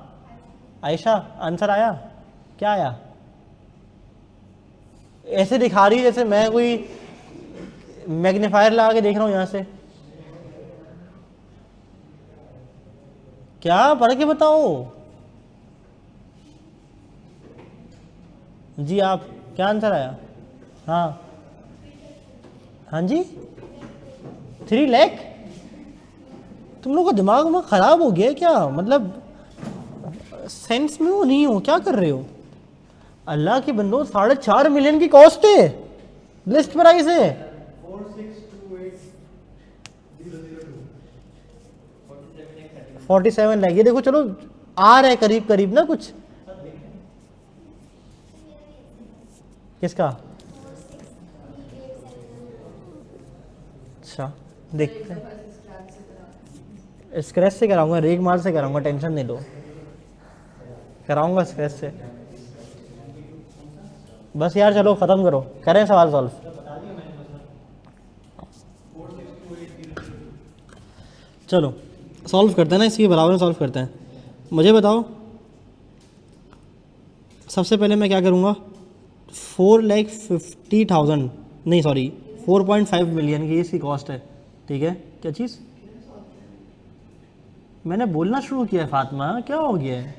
A: आयशा, आंसर आया? क्या आया? ऐसे दिखा रही है जैसे मैं कोई मैग्नीफायर लगा के देख रहा हूँ यहाँ से। क्या पढ़ के बताओ जी। आप क्या आंसर आया? हाँ हाँ जी 3 लाख? तुम लोग का दिमाग में ख़राब हो गया है क्या? मतलब सेंस में हो नहीं हो, क्या कर रहे हो? अल्लाह के बंदो 4.5 मिलियन की कॉस्ट है, लिस्ट प्राइस है। 47 लाख। ये देखो चलो आ रहा है करीब करीब ना कुछ। किसका? अच्छा देखते हैं, स्क्रैच से कराऊंगा, रेग मार से कराऊंगा, टेंशन नहीं लो, कराऊंगा स्क्रैच से। बस यार चलो ख़त्म करो, करें सवाल सॉल्व। चलो सॉल्व करते हैं ना, इसके बराबर में सॉल्व करते हैं। मुझे बताओ सबसे पहले मैं क्या करूँगा, 4,50,000 नहीं सॉरी 4.5 मिलियन की इसकी कॉस्ट है, ठीक है? क्या चीज़? मैंने बोलना शुरू किया है फातिमा, क्या हो गया है?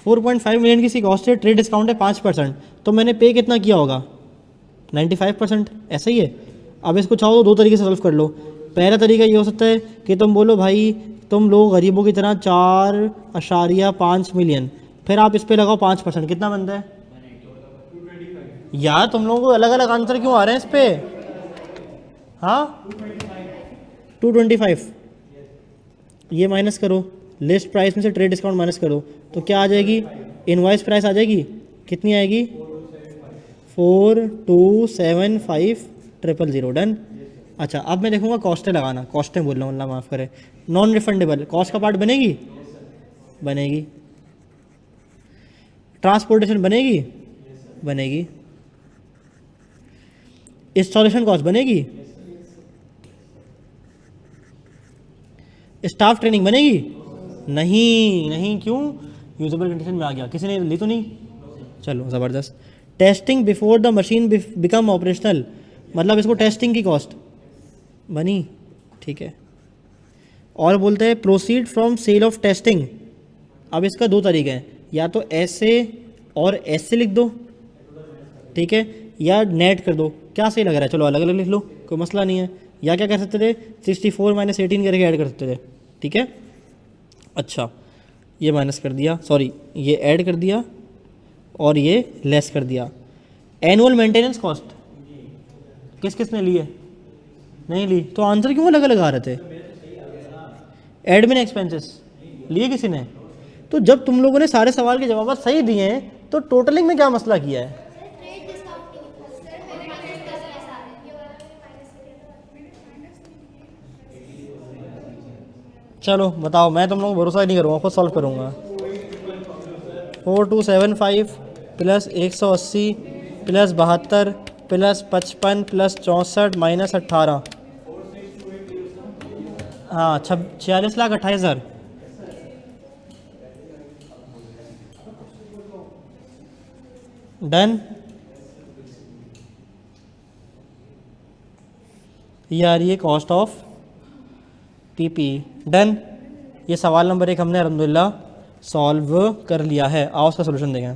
A: 4.5 मिलियन की इसकी कॉस्ट है, ट्रेड डिस्काउंट है 5%, तो मैंने पे कितना किया होगा? 95%, ऐसा ही है। अब इसको चाहो तो दो तरीके से सॉल्व कर लो। पहला तरीका ये हो सकता है कि तुम बोलो भाई तुम लोग गरीबों की तरह 4.5 मिलियन, फिर आप इस पे लगाओ 5%, कितना बनता है? यार तुम लोगों को अलग अलग आंसर क्यों आ रहे हैं इस पे? हाँ 225। ये माइनस करो, लिस्ट प्राइस में से ट्रेड डिस्काउंट माइनस करो, तो क्या आ जाएगी? इनवॉइस प्राइस आ जाएगी, कितनी आएगी? 4,275,000 डन। अच्छा अब मैं देखूंगा कॉस्टें लगाना, कॉस्टें बोल रहा हूँ, अल्लाह माफ़ करे। नॉन रिफंडेबल कॉस्ट का पार्ट बनेगी? बनेगी। ट्रांसपोर्टेशन बनेगी? बनेगी। इंस्टॉलेशन कॉस्ट बनेगी? स्टाफ ट्रेनिंग बनेगी? नहीं नहीं, क्यों? यूजेबल कंडीशन में आ गया, किसी ने ली तो नहीं? चलो ज़बरदस्त। Testing before the machine become operational, मतलब इसको टेस्टिंग की कॉस्ट बनी, ठीक है। और बोलते हैं proceed from sale of testing. अब इसका दो तरीके हैं, या तो ऐसे और ऐसे लिख दो, ठीक है, या नेट कर दो, क्या सही लग रहा है, चलो अलग अलग लिख लो, कोई मसला नहीं है। या क्या कर सकते थे, 64 माइनस 18 करके ऐड कर सकते थे, ठीक है। अच्छा ये माइनस कर दिया, सॉरी ये ऐड कर दिया और ये लेस कर दिया। एनुअल मेंटेनेंस कॉस्ट किस किस ने ली है, नहीं ली, तो आंसर क्यों अलग अलग आ रहे थे। एडमिन एक्सपेंसेस लिए किसी ने, तो जब तुम लोगों ने सारे सवाल के जवाब सही दिए हैं तो टोटलिंग में क्या मसला किया है। चलो बताओ, मैं तुम लोगों को भरोसा ही नहीं करूँगा, खुद सॉल्व करूँगा। 4275 plus 180 plus 72 plus 55 plus 64 minus 18, हाँ 46,28,000। डन यार, ये कॉस्ट ऑफ पीपी। डन, ये सवाल नंबर 1 हमने अल्हम्दुलिल्लाह सॉल्व कर लिया है। आओ उसका सोल्यूशन देखें।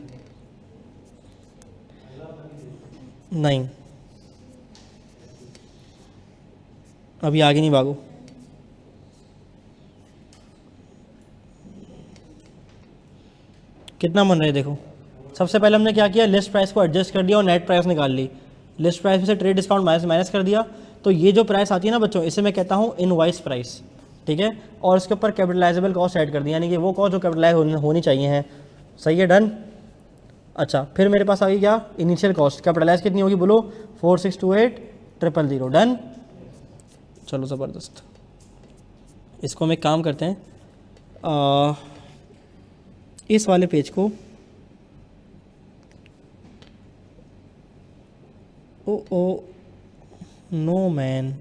A: नहीं अभी आगे नहीं भागो, कितना मन रहा है देखो। सबसे पहले हमने क्या किया, लिस्ट प्राइस को एडजस्ट कर दिया और नेट प्राइस निकाल ली। लिस्ट प्राइस में से ट्रेड डिस्काउंट माइनस कर दिया, तो ये जो प्राइस आती है ना बच्चों, इसे मैं कहता हूँ इनवॉइस प्राइस, ठीक है। और इसके ऊपर कैपिटलाइजेबल कॉस्ट ऐड कर दी, यानी कि वो कॉस्ट जो कैपिटलाइज होनी चाहिए हैं। सही है, डन। अच्छा फिर मेरे पास आ गई क्या, इनिशियल कॉस्ट। कैपिटलाइज कितनी होगी बोलो, 4628,000। डन, चलो ज़बरदस्त। इसको हम एक काम करते हैं, इस वाले पेज को ओ नो मैन,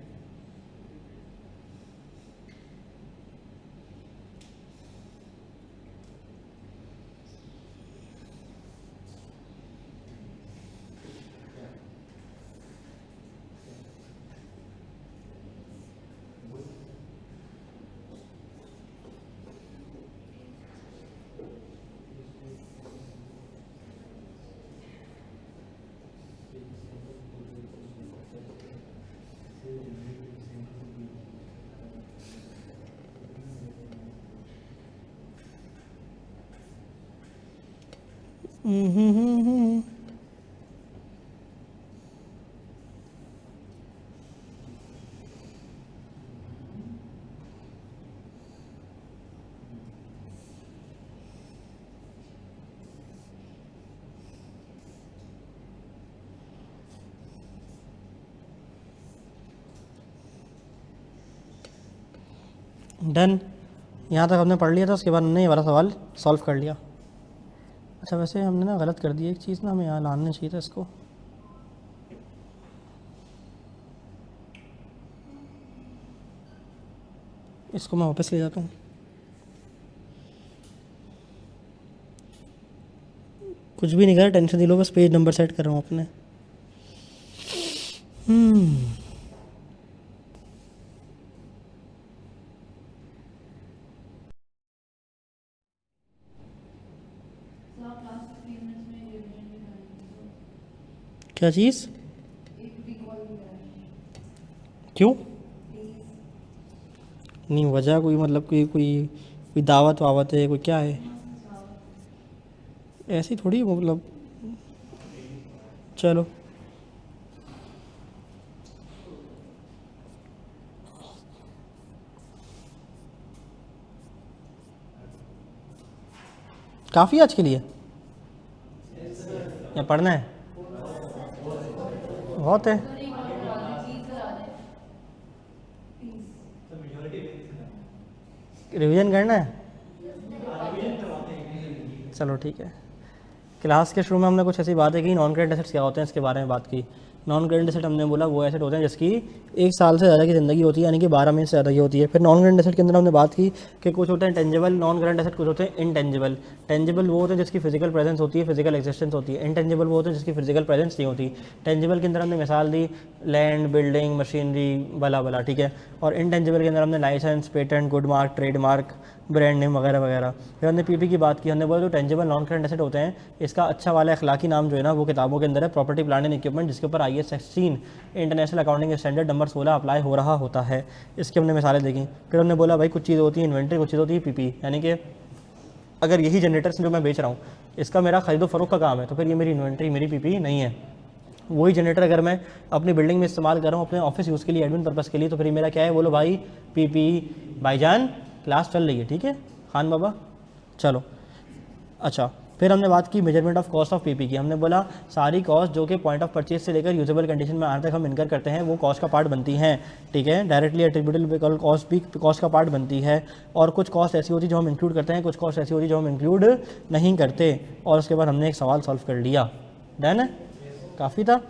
A: डन। यहाँ तक हमने पढ़ लिया था, उसके बाद हमने ये वाला सवाल सॉल्व कर लिया। अच्छा वैसे हमने ना गलत कर दिया एक चीज़ ना, हमें यहाँ लाना चाहिए था इसको। इसको मैं वापस ले जाता हूँ। कुछ भी नहीं करा, टेंशन नहीं लो, बस पेज नंबर सेट कर रहा हूँ अपने। क्या चीज़, क्यों नहीं वजह, कोई मतलब कोई कोई कोई दावत वावत है, कोई क्या है, ऐसी थोड़ी मतलब। चलो काफ़ी आज के लिए, या पढ़ना है, बहुत है। रिवीजन करना है, चलो ठीक है। क्लास के शुरू में हमने कुछ ऐसी बातें की, नॉन करेंट एसेट्स क्या होते हैं इसके बारे में बात की। नॉन करेंट एसेट हमने बोला वो एसेट होते हैं जिसकी 1 साल से ज़्यादा की ज़िंदगी होती है, यानी कि 12 महीने से ज़्यादा की होती है। फिर नॉन करेंट एसेट के अंदर हमने बात की कि कुछ होते हैं टेंजिबल नॉन करेंट एसेट, कुछ होते हैं इनटेंजिबल। टेंजिबल वो होते हैं जिसकी फिजिकल प्रेजेंस होती है, फिजिकल एक्जिस्टेंस होती है। इनटेंजिबल वो होते हैं जिसकी फिजिकल प्रेजेंस नहीं होती। टेंजिबल के अंदर हमने मिसाल दी लैंड, बिल्डिंग, मशीनरी, बला बला, ठीक है। और इंटेंजिबल के अंदर हमने licence, patent, good mark, trademark, brand name वगैरह वगैरह। फिर हमने पीपी की बात की, हमने बोला जो टेंजिबल नॉन करंट एसेट होते हैं, इसका अच्छा वाला अखलाकी नाम जो है ना वो किताबों के अंदर है प्रॉपर्टी, प्लांट एंड इक्विपमेंट, जिसके ऊपर IAS 16 international accounting standard number 16 apply हो रहा होता है। इसकी हमने मिसालें देखी। फिर हमने बोला भाई कुछ चीज़ होती है इन्वेंट्री, कुछ चीज़ होती है पीपी, यानी कि अगर यही जनरेटर्स जो मैं बेच रहा हूँ इसका मेरा खरीदो फरोख का काम है तो फिर ये मेरी इन्वेंट्री, मेरी पीपी नहीं है। वही जनरेटर अगर मैं अपनी बिल्डिंग में इस्तेमाल कर रहा हूँ अपने ऑफिस यूज़ के लिए, एडमिन पर्पज़ के लिए, तो फिर मेरा क्या है, बोलो भाई पीपी। भाईजान क्लास चल रही है, ठीक है खान बाबा, चलो। अच्छा, फिर हमने बात की measurement of cost of PP की। हमने बोला सारी कॉस्ट जो कि पॉइंट ऑफ परचेज से लेकर यूजेबल कंडीशन में आने तक हम इनकर करते हैं वो कॉस्ट का पार्ट बनती हैं, ठीक है। डायरेक्टली एट्रीब्यूटेबल कॉस्ट भी कॉस्ट का पार्ट बनती है। और कुछ कॉस्ट ऐसी होती है जो हम इंक्लूड करते हैं, कुछ कॉस्ट ऐसी होती है जो हम इंक्लूड नहीं करते। और उसके बाद हमने एक सवाल सॉल्व कर लिया। डन है, काफ़ी था।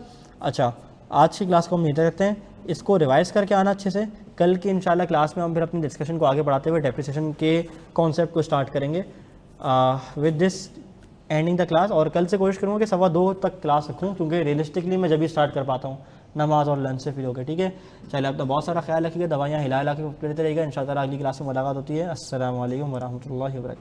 A: अच्छा, आज की क्लास को हम यहीं तक रखते हैं, इसको रिवाइज़ करके आना अच्छे से। कल की इंशाल्लाह क्लास में हम फिर अपनी डिस्कशन को आगे बढ़ाते हुए डेप्रिसिएशन के कॉन्सेप्ट को स्टार्ट करेंगे। With this ending the class. और कल से कोशिश करूँगा कि 2:15 तक क्लास रखूँ, क्योंकि रियलिस्टिकली मैं जब भी स्टार्ट कर पाता हूँ नमाज और लंच से फ्री होकर, ठीक है। चलिए, अपना बहुत सारा ख्याल रखिएगा, दवाइयाँ हिला के लेते रहिएगा। इंशाल्लाह अगली क्लास में मुलाकात होती है। अस्सलामु अलैकुम वरहमतुल्लाहि वबरकातुहू।